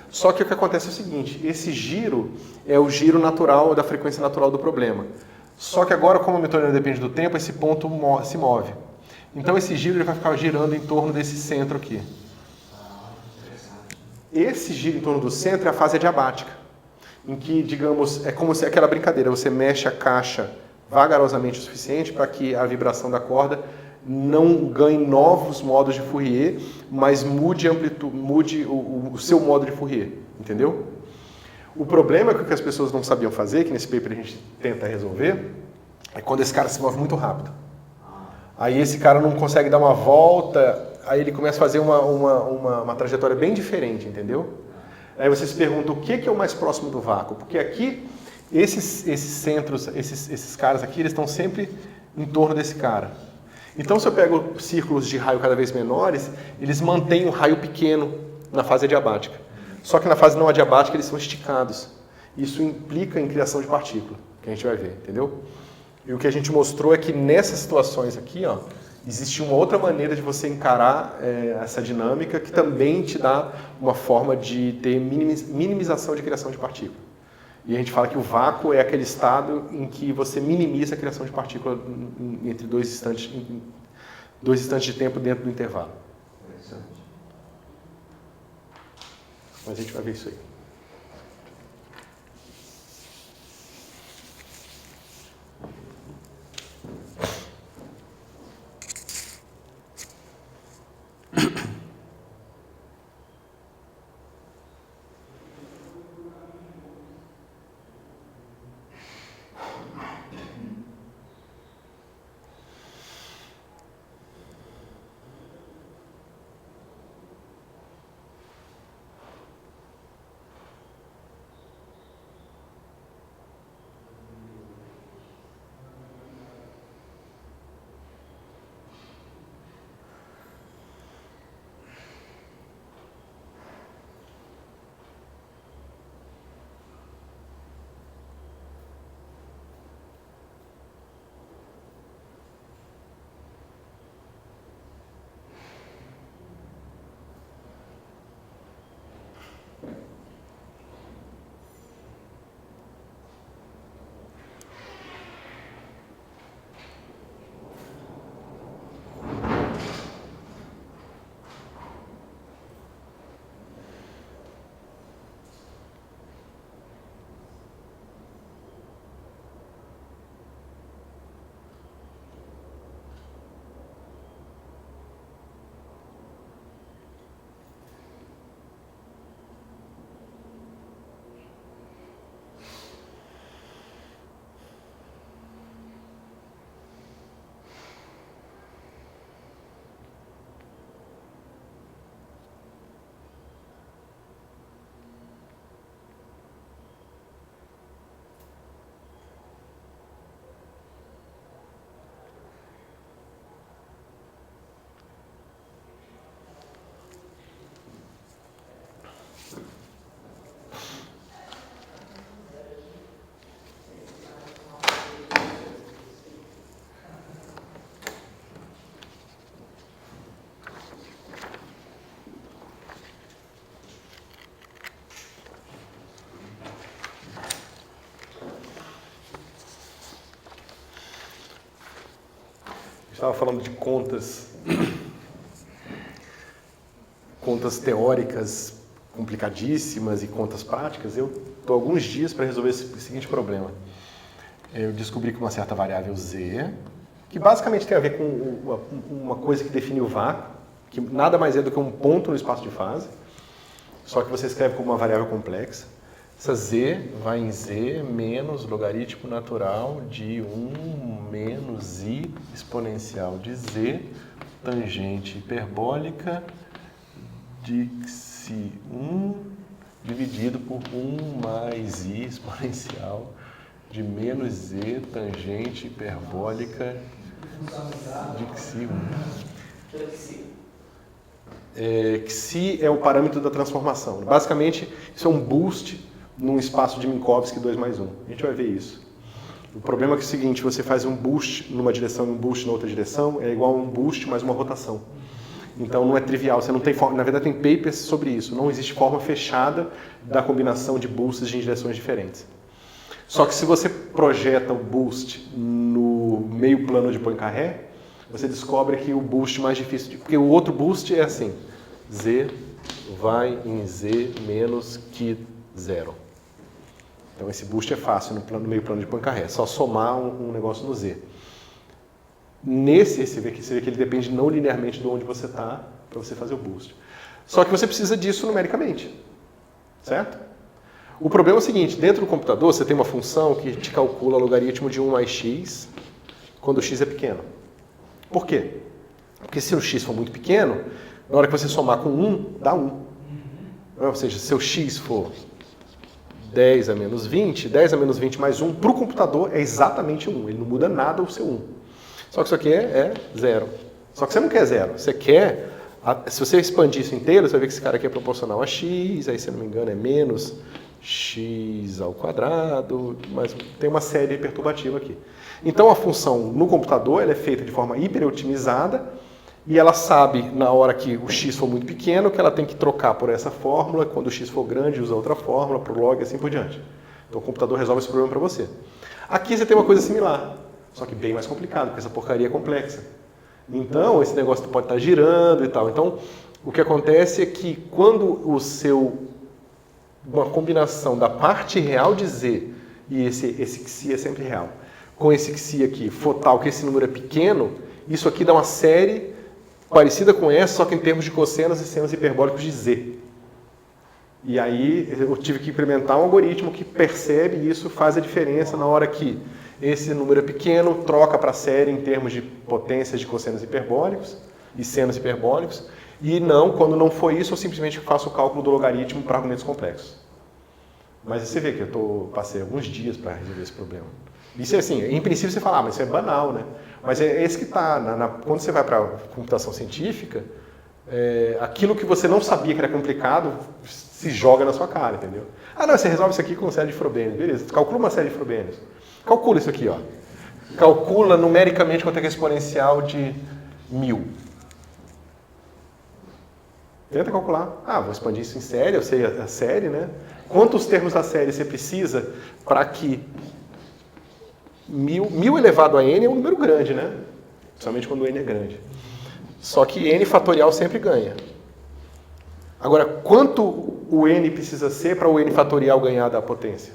Só que o que acontece é o seguinte, esse giro é o giro natural da frequência natural do problema. Só que agora, como a hamiltoniana depende do tempo, esse ponto se move. Então esse giro ele vai ficar girando em torno desse centro aqui. Esse giro em torno do centro é a fase adiabática, em que, digamos, é como se aquela brincadeira, você mexe a caixa vagarosamente o suficiente para que a vibração da corda não ganhe novos modos de Fourier, mas mude o seu modo de Fourier, entendeu? O problema é que o que as pessoas não sabiam fazer, que nesse paper a gente tenta resolver, é quando esse cara se move muito rápido. Aí esse cara não consegue dar uma volta, aí ele começa a fazer uma trajetória bem diferente, entendeu? Aí você se pergunta o que é o mais próximo do vácuo, porque aqui esses centros, esses caras aqui, eles estão sempre em torno desse cara. Então, se eu pego círculos de raio cada vez menores, eles mantêm um raio pequeno na fase adiabática. Só que na fase não adiabática eles são esticados. Isso implica em criação de partícula, que a gente vai ver, entendeu? E o que a gente mostrou é que nessas situações aqui, ó, existe uma outra maneira de você encarar essa dinâmica que também te dá uma forma de ter minimização de criação de partícula. E a gente fala que o vácuo é aquele estado em que você minimiza a criação de partícula entre dois instantes de tempo dentro do intervalo. Mas a gente vai ver isso aí. estava falando de contas teóricas complicadíssimas e contas práticas. Eu estou alguns dias para resolver esse seguinte problema. Eu descobri que uma certa variável z, que basicamente tem a ver com uma coisa que define o vácuo, que nada mais é do que um ponto no espaço de fase, só que você escreve como uma variável complexa. Essa z vai em z menos logaritmo natural de 1 menos i exponencial de z, tangente hiperbólica de xi1 dividido por 1 mais i exponencial de menos z, tangente hiperbólica de xi1. Xi é o parâmetro da transformação. Basicamente, isso é um boost num espaço de Minkowski 2 mais 1. A gente vai ver isso. O problema é que é o seguinte, você faz um boost numa direção e um boost na outra direção, é igual a um boost mais uma rotação. Então não é trivial, você não tem forma, na verdade tem papers sobre isso, não existe forma fechada da combinação de boosts em direções diferentes. Só que se você projeta o boost no meio plano de Poincaré, você descobre que o boost mais difícil, porque o outro boost é assim, z vai em z menos que 0. Então esse boost é fácil no meio plano de Poincaré, é só somar um negócio no z. Nesse, você vê que ele depende não linearmente de onde você está para você fazer o boost. Só que você precisa disso numericamente, certo? O problema é o seguinte, dentro do computador você tem uma função que te calcula o logaritmo de 1 mais x quando o x é pequeno. Por quê? Porque se o x for muito pequeno, na hora que você somar com 1, dá 1. Ou seja, se o x for 10 a menos 20, 10 a menos 20 mais 1, para o computador é exatamente 1. Ele não muda nada o seu 1. Só que isso aqui é 0. Só que você não quer 0. Você quer... Se você expandir isso inteiro, você vai ver que esse cara aqui é proporcional a x, aí se eu não me engano é menos x ao quadrado, mas tem uma série perturbativa aqui. Então a função no computador ela é feita de forma hiper-otimizada e ela sabe, na hora que o x for muito pequeno, que ela tem que trocar por essa fórmula, quando o x for grande, usa outra fórmula, para o log e assim por diante. Então o computador resolve esse problema para você. Aqui você tem uma coisa similar, só que bem mais complicado, porque essa porcaria é complexa. Então esse negócio pode estar girando e tal. Então o que acontece é que quando uma combinação da parte real de z, e esse xi é sempre real, com esse xi aqui for tal que esse número é pequeno, isso aqui dá uma série parecida com essa, só que em termos de cossenos e senos hiperbólicos de z. E aí eu tive que implementar um algoritmo que percebe isso, faz a diferença na hora que esse número é pequeno, troca para a série em termos de potências de cossenos hiperbólicos e senos hiperbólicos, e não, quando não for isso, eu simplesmente faço o cálculo do logaritmo para argumentos complexos. Mas você vê que eu passei alguns dias para resolver esse problema. Isso é assim, em princípio você fala, mas isso é banal, né? Mas é esse que está, quando você vai para a computação científica, aquilo que você não sabia que era complicado se joga na sua cara, entendeu? Ah, não, você resolve isso aqui com uma série de Frobenius, beleza, calcula uma série de Frobenius. Calcula isso aqui, ó. Calcula numericamente quanto é que é exponencial de 1000. Tenta calcular. Ah, vou expandir isso em série, eu sei a série, né? Quantos termos da série você precisa para que 1000 elevado a n é um número grande, né? Principalmente quando o n é grande. Só que n fatorial sempre ganha. Agora, quanto o n precisa ser para o n fatorial ganhar da potência?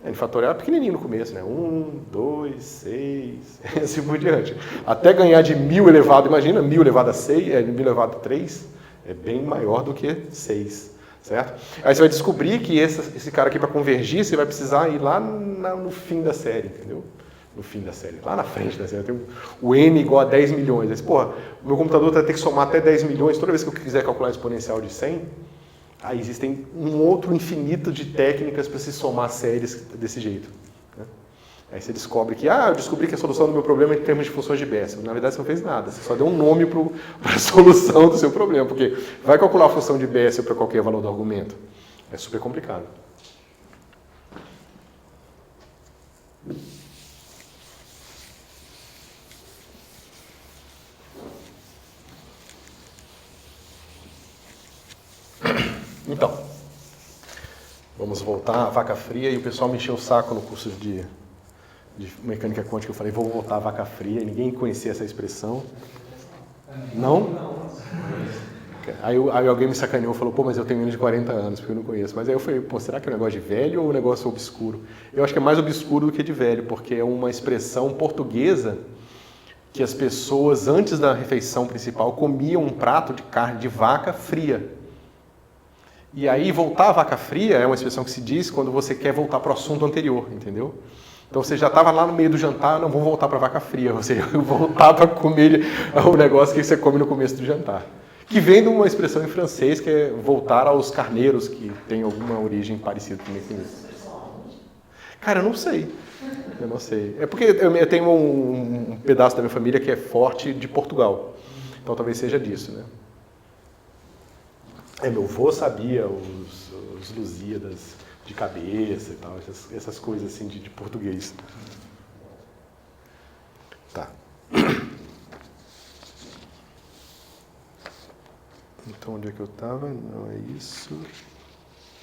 N fatorial é pequenininho no começo, né? 1, 2, 6, assim por diante. Até ganhar de 1000 elevado, imagina, 1000 elevado a 6, 1000 elevado a 3, é bem maior do que 6, certo? Aí você vai descobrir que esse cara aqui, para convergir, você vai precisar ir lá no fim da série, entendeu? No fim da série, lá na frente da série. Tem o n igual a 10 milhões. Aí, porra, o meu computador vai ter que somar até 10 milhões toda vez que eu quiser calcular a exponencial de 100. Aí existem um outro infinito de técnicas para se somar séries desse jeito. Né? Aí você descobre que, eu descobri que a solução do meu problema é em termos de funções de Bessel. Na verdade, você não fez nada, você só deu um nome para a solução do seu problema, porque vai calcular a função de Bessel para qualquer valor do argumento. É super complicado. Então, vamos voltar à vaca fria, e o pessoal me encheu o saco no curso de mecânica quântica, eu falei, vou voltar à vaca fria, e ninguém conhecia essa expressão. Não? Aí alguém me sacaneou e falou, pô, mas eu tenho menos de 40 anos, porque eu não conheço. Mas aí eu falei, pô, será que é um negócio de velho ou um negócio obscuro? Eu acho que é mais obscuro do que de velho, porque é uma expressão portuguesa que as pessoas, antes da refeição principal, comiam um prato de carne de vaca fria. E aí, voltar à vaca fria é uma expressão que se diz quando você quer voltar para o assunto anterior, entendeu? Então você já estava lá no meio do jantar, não vou voltar para a vaca fria, você voltar para comer o negócio que você come no começo do jantar. Que vem de uma expressão em francês que é voltar aos carneiros, que tem alguma origem parecida também com isso. Cara, eu não sei. Eu não sei. É porque eu tenho um pedaço da minha família que é forte de Portugal. Então talvez seja disso, né? Meu avô sabia os Lusíadas de cabeça e tal, essas coisas assim de português. Tá. Então, onde é que eu estava? Não é isso.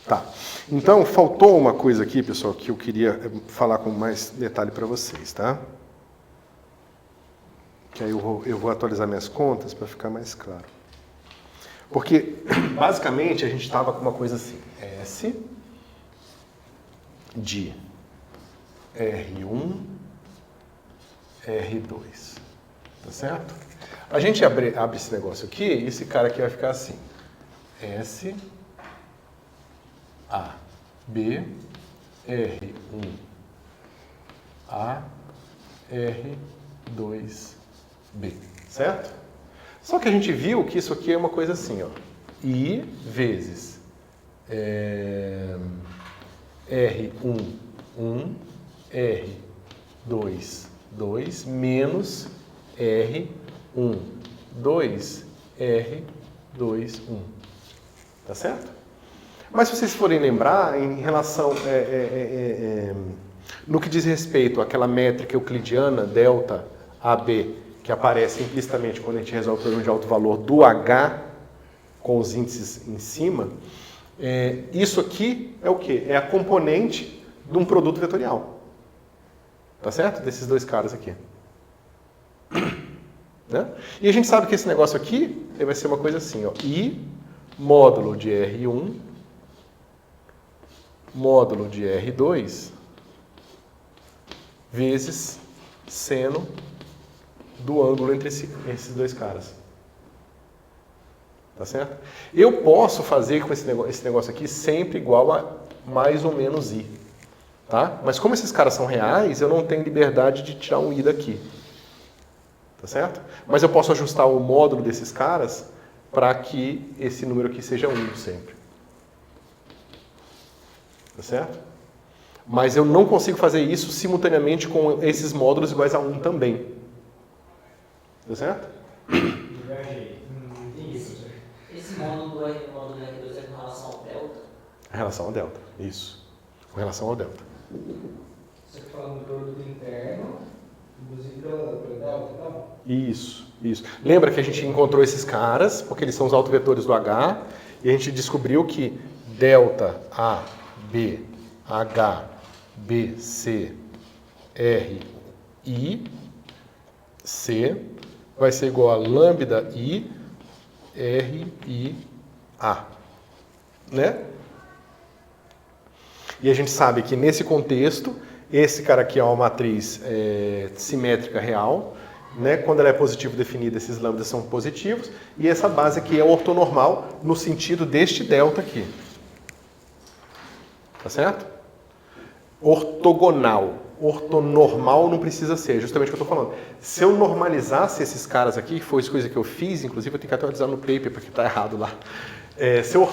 Tá. Então, faltou uma coisa aqui, pessoal, que eu queria falar com mais detalhe para vocês, tá? Que aí eu vou atualizar minhas contas para ficar mais claro. Porque, basicamente, a gente estava com uma coisa assim. S de R1, R2. Tá certo? A gente abre esse negócio aqui e esse cara aqui vai ficar assim. S, A, B, R1, A, R2, B. Certo? Só que a gente viu que isso aqui é uma coisa assim, ó. I vezes R1, 1, R2, 2, menos R1, 2, R2, 1. Tá certo? Mas se vocês forem lembrar, em relação... no que diz respeito àquela métrica euclidiana, delta AB, que aparece implicitamente quando a gente resolve o problema de alto valor do H, com os índices em cima, isso aqui é o quê? É a componente de um produto vetorial. Tá certo? Desses dois caras aqui. Né? E a gente sabe que esse negócio aqui vai ser uma coisa assim, ó, I módulo de R1 módulo de R2 vezes seno do ângulo entre esses dois caras. Tá certo? Eu posso fazer com esse negócio aqui sempre igual a mais ou menos I. Tá? Mas como esses caras são reais, eu não tenho liberdade de tirar um I daqui. Tá certo? Mas eu posso ajustar o módulo desses caras para que esse número aqui seja 1 sempre. Tá certo? Mas eu não consigo fazer isso simultaneamente com esses módulos iguais a 1 também. Tá certo? Esse módulo R2 é com relação ao delta? Em relação ao delta, isso. Com relação ao delta. Você está falando do produto interno, inclusive pelo delta, então? Isso. Lembra que a gente encontrou esses caras, porque eles são os autovetores do H, e a gente descobriu que delta A, B, H, B, C, R, I, C vai ser igual a lambda I, R, I, A. Né? E a gente sabe que nesse contexto, esse cara aqui é uma matriz simétrica real. Né? Quando ela é positivo definida, esses lambdas são positivos. E essa base aqui é ortonormal no sentido deste delta aqui. Tá certo? Ortogonal. Ortonormal não precisa ser, justamente o que eu estou falando. Se eu normalizasse esses caras aqui, que foi coisa que eu fiz, inclusive eu tenho que atualizar no paper, porque está errado lá. Se eu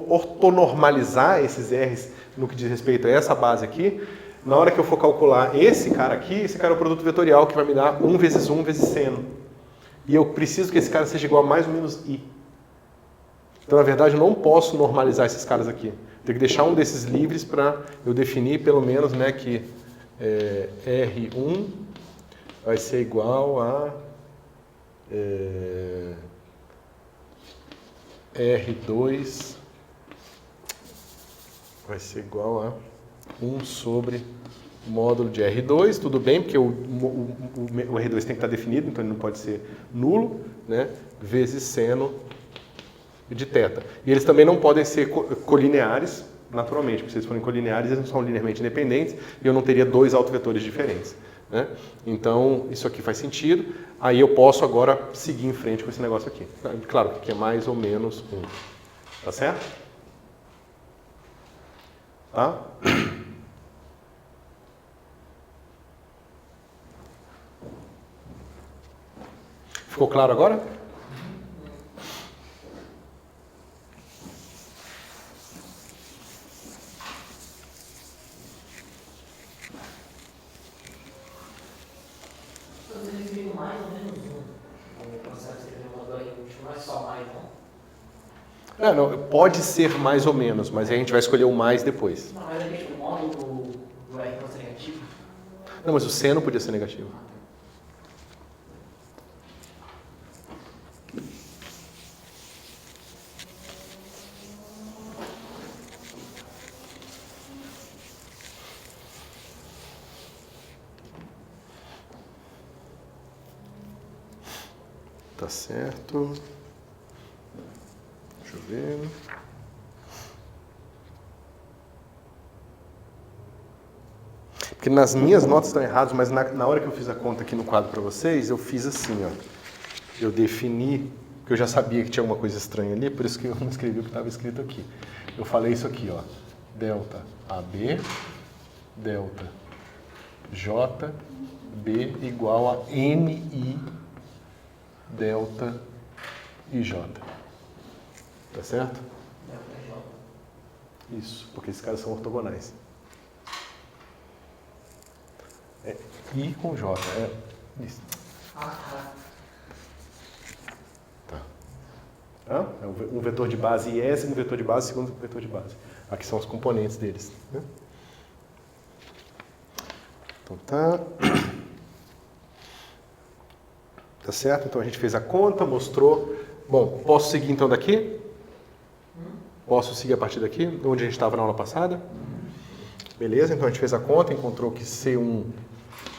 ortonormalizar esses R's no que diz respeito a essa base aqui, na hora que eu for calcular esse cara aqui, esse cara é o produto vetorial que vai me dar 1 vezes 1 vezes seno. E eu preciso que esse cara seja igual a mais ou menos I. Então, na verdade, eu não posso normalizar esses caras aqui. Tenho que deixar um desses livres para eu definir, pelo menos, né, que R1 vai ser igual a R2 vai ser igual a 1 sobre módulo de R2, tudo bem, porque o R2 tem que estar definido, então ele não pode ser nulo, né? Vezes seno de θ. E eles também não podem ser colineares, naturalmente, porque se eles forem colineares, eles não são linearmente independentes, e eu não teria dois autovetores diferentes. Né? Então, isso aqui faz sentido. Aí eu posso agora seguir em frente com esse negócio aqui. Claro que é mais ou menos 1. Tá certo? Tá? Ficou claro agora? Eles viram mais ou menos 1. O processo de escrever uma logarítmica não é só mais, não? Não, pode ser mais ou menos, mas a gente vai escolher o mais depois. Não, mas é que o módulo do R não ser negativo. Não, mas o seno podia ser negativo. Tá certo. Deixa eu ver. Porque nas minhas notas estão erradas, mas na hora que eu fiz a conta aqui no quadro para vocês, eu fiz assim, ó. Eu defini, porque eu já sabia que tinha alguma coisa estranha ali, por isso que eu não escrevi o que estava escrito aqui. Eu falei isso aqui, ó. Delta AB, delta JB igual a NI delta IJ. Tá certo? Isso, porque esses caras são ortogonais. É I com J, é isso. Tá. É um vetor de base IS, um vetor de base, segundo vetor de base. Aqui são os componentes deles. Né? Então tá. Tá certo? Então a gente fez a conta, mostrou. Bom, posso seguir então daqui? Posso seguir a partir daqui, onde a gente estava na aula passada? Beleza, então a gente fez a conta, encontrou que C1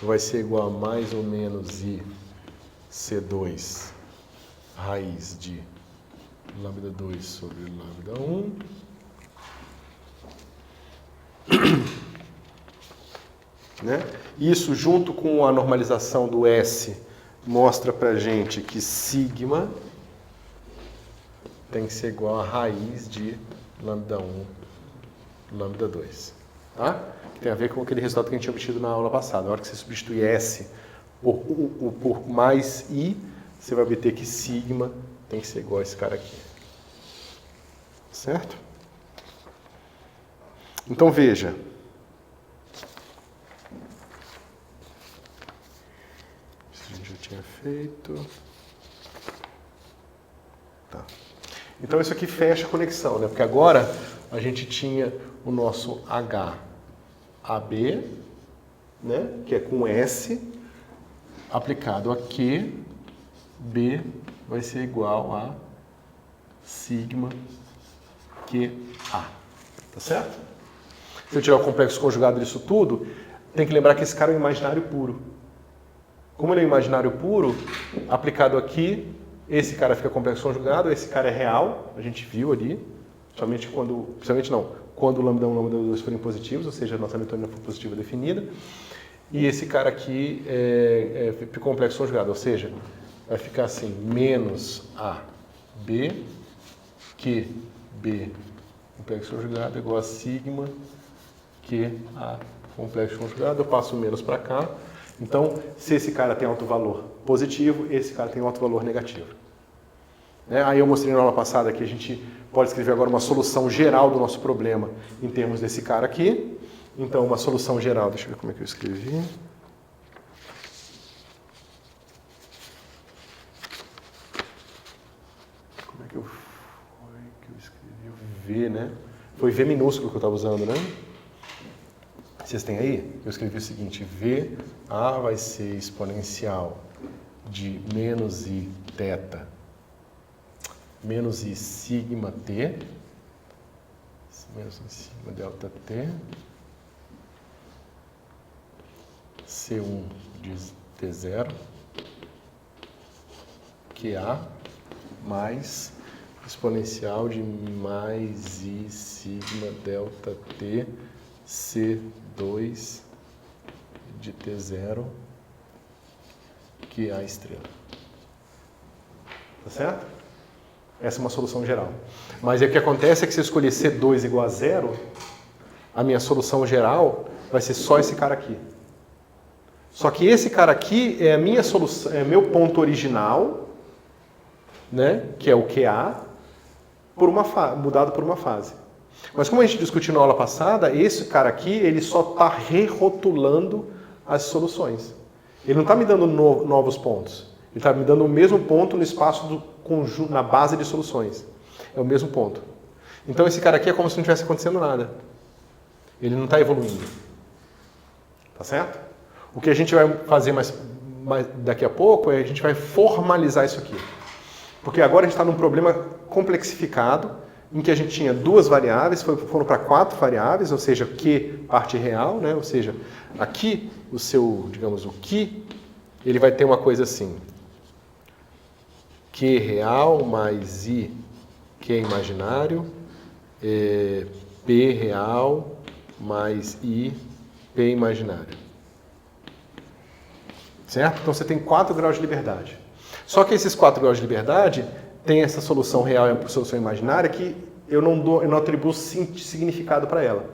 vai ser igual a mais ou menos I C2 raiz de lambda 2 sobre lambda 1. Né? Isso junto com a normalização do S mostra pra gente que sigma tem que ser igual a raiz de lambda 1, lambda 2. Tá? Que tem a ver com aquele resultado que a gente tinha obtido na aula passada. Na hora que você substitui S por mais I, você vai obter que sigma tem que ser igual a esse cara aqui. Certo? Então veja. Isso a gente já tinha feito. Tá. Então isso aqui fecha a conexão, né? Porque agora a gente tinha o nosso HAB, né? Que é com S, aplicado a Q, B vai ser igual a sigma QA. Tá certo? Se eu tirar o complexo conjugado disso tudo, tem que lembrar que esse cara é um imaginário puro. Como ele é um imaginário puro, aplicado aqui, esse cara fica complexo conjugado, esse cara é real, a gente viu ali, quando o lambda 1 e o lambda 2 forem positivos, ou seja, a nossa hamiltoniana for positiva definida, e esse cara aqui é complexo conjugado, ou seja, vai ficar assim, menos AB, QB complexo conjugado é igual a sigma QA complexo conjugado, eu passo o menos para cá. Então, se esse cara tem alto valor positivo, esse cara tem alto valor negativo. Aí eu mostrei na aula passada que a gente pode escrever agora uma solução geral do nosso problema em termos desse cara aqui. Então, uma solução geral, deixa eu ver como é que eu escrevi. Como é que eu escrevi? V, né? Foi V minúsculo que eu estava usando, né? Vocês têm aí? Eu escrevi o seguinte, VA vai ser exponencial de menos I θ, menos I sigma T, menos I sigma delta T, C1 de T0, QA, mais exponencial de mais I sigma delta T C2 de T0 QA estrela. Tá certo? Essa é uma solução geral. Mas o que acontece é que se eu escolher C2 igual a 0, a minha solução geral vai ser só esse cara aqui. Só que esse cara aqui é a minha solução, é meu ponto original, né, que é o QA, mudado por uma fase. Mas como a gente discutiu na aula passada, esse cara aqui ele só está rerotulando as soluções. Ele não está me dando novos pontos. Ele está me dando o mesmo ponto no espaço do conjunto, na base de soluções. É o mesmo ponto. Então esse cara aqui é como se não tivesse acontecendo nada. Ele não está evoluindo. Tá certo? O que a gente vai fazer mais daqui a pouco é a gente vai formalizar isso aqui. Porque agora a gente está num problema complexificado, em que a gente tinha duas variáveis, foram para 4 variáveis, ou seja, Q parte real, né? Ou seja, aqui o seu, digamos, o Q, ele vai ter uma coisa assim. Q real mais I, Q imaginário, P real mais I, P imaginário. Certo? Então você tem 4 graus de liberdade. Só que esses 4 graus de liberdade tem essa solução real e a solução imaginária que eu não atribuo significado para ela.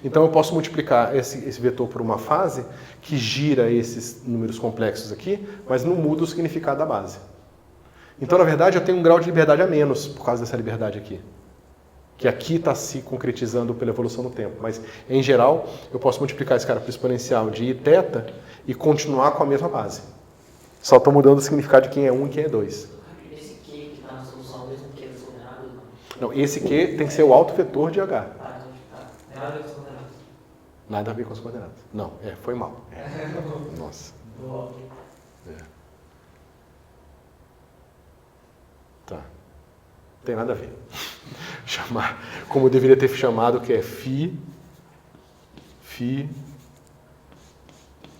Então eu posso multiplicar esse vetor por uma fase que gira esses números complexos aqui, mas não muda o significado da base. Então, na verdade, eu tenho um grau de liberdade a menos por causa dessa liberdade aqui. Que aqui está se concretizando pela evolução no tempo. Mas, em geral, eu posso multiplicar esse cara por exponencial de I θ e continuar com a mesma base. Só estou mudando o significado de quem é 1 e quem é 2. Esse Q que está na solução, mesmo que é coordenado? Não, esse Q tem que ser o alto vetor de H. Nada a ver com os coordenados. Nada a ver com os coordenados. Não, foi mal. Nossa. Boa. Tá. Não tem nada a ver. Chamar, como eu deveria ter chamado, que é Φ,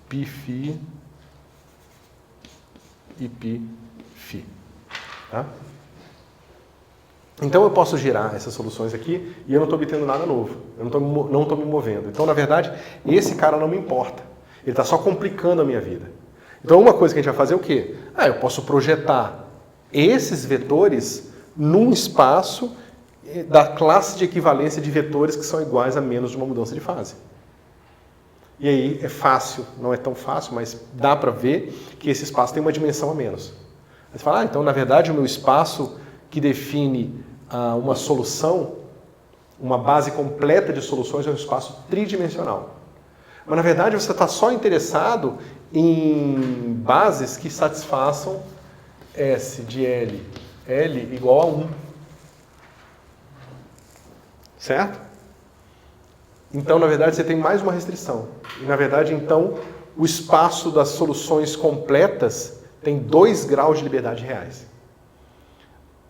Pi, Φ e Pi, Φ. Tá? Então eu posso girar essas soluções aqui e eu não estou obtendo nada novo. Eu não estou me movendo. Então, na verdade, esse cara não me importa. Ele está só complicando a minha vida. Então, uma coisa que a gente vai fazer é o quê? Eu posso projetar esses vetores num espaço da classe de equivalência de vetores que são iguais a menos de uma mudança de fase. E aí é fácil, não é tão fácil, mas dá para ver que esse espaço tem uma dimensão a menos. Aí você fala, então na verdade o meu espaço que define uma solução, uma base completa de soluções é um espaço tridimensional. Mas na verdade você está só interessado em bases que satisfaçam S de L igual a 1. Certo? Então, na verdade, você tem mais uma restrição. E, na verdade, então, o espaço das soluções completas tem 2 graus de liberdade reais.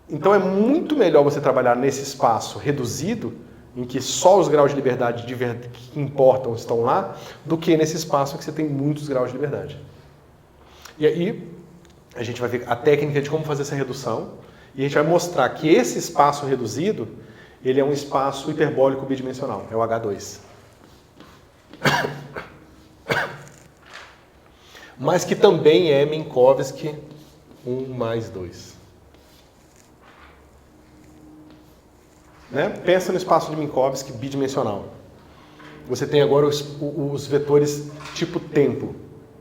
Então, é muito melhor você trabalhar nesse espaço reduzido, em que só os graus de liberdade que importam estão lá, do que nesse espaço em que você tem muitos graus de liberdade. E aí, a gente vai ver a técnica de como fazer essa redução, e a gente vai mostrar que esse espaço reduzido ele é um espaço hiperbólico bidimensional, é o H2. Mas que também é Minkowski 1 mais 2. Né? Pensa no espaço de Minkowski bidimensional. Você tem agora os vetores tipo tempo.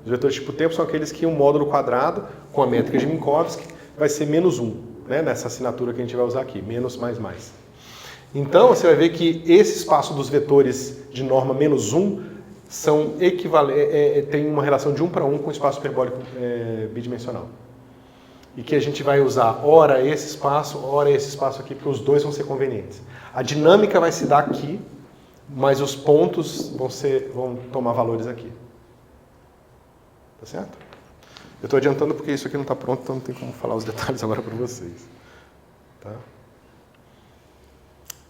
Os vetores tipo tempo são aqueles que um módulo quadrado com a métrica de Minkowski vai ser menos 1, né? Nessa assinatura que a gente vai usar aqui, menos mais mais. Então, você vai ver que esse espaço dos vetores de norma menos 1 são tem uma relação de 1 para 1 com o espaço hiperbólico bidimensional. E que a gente vai usar ora esse espaço aqui, porque os dois vão ser convenientes. A dinâmica vai se dar aqui, mas os pontos vão tomar valores aqui. Tá certo? Eu estou adiantando porque isso aqui não está pronto, então não tem como falar os detalhes agora para vocês. Tá?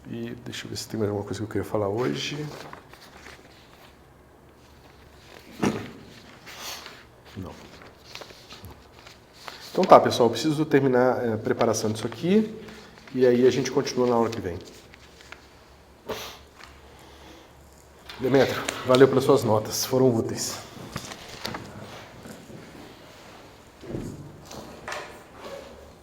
E deixa eu ver se tem mais alguma coisa que eu queria falar hoje. Então tá, pessoal, eu preciso terminar a preparação disso aqui e aí a gente continua na aula que vem. Demetrio, valeu pelas suas notas, foram úteis.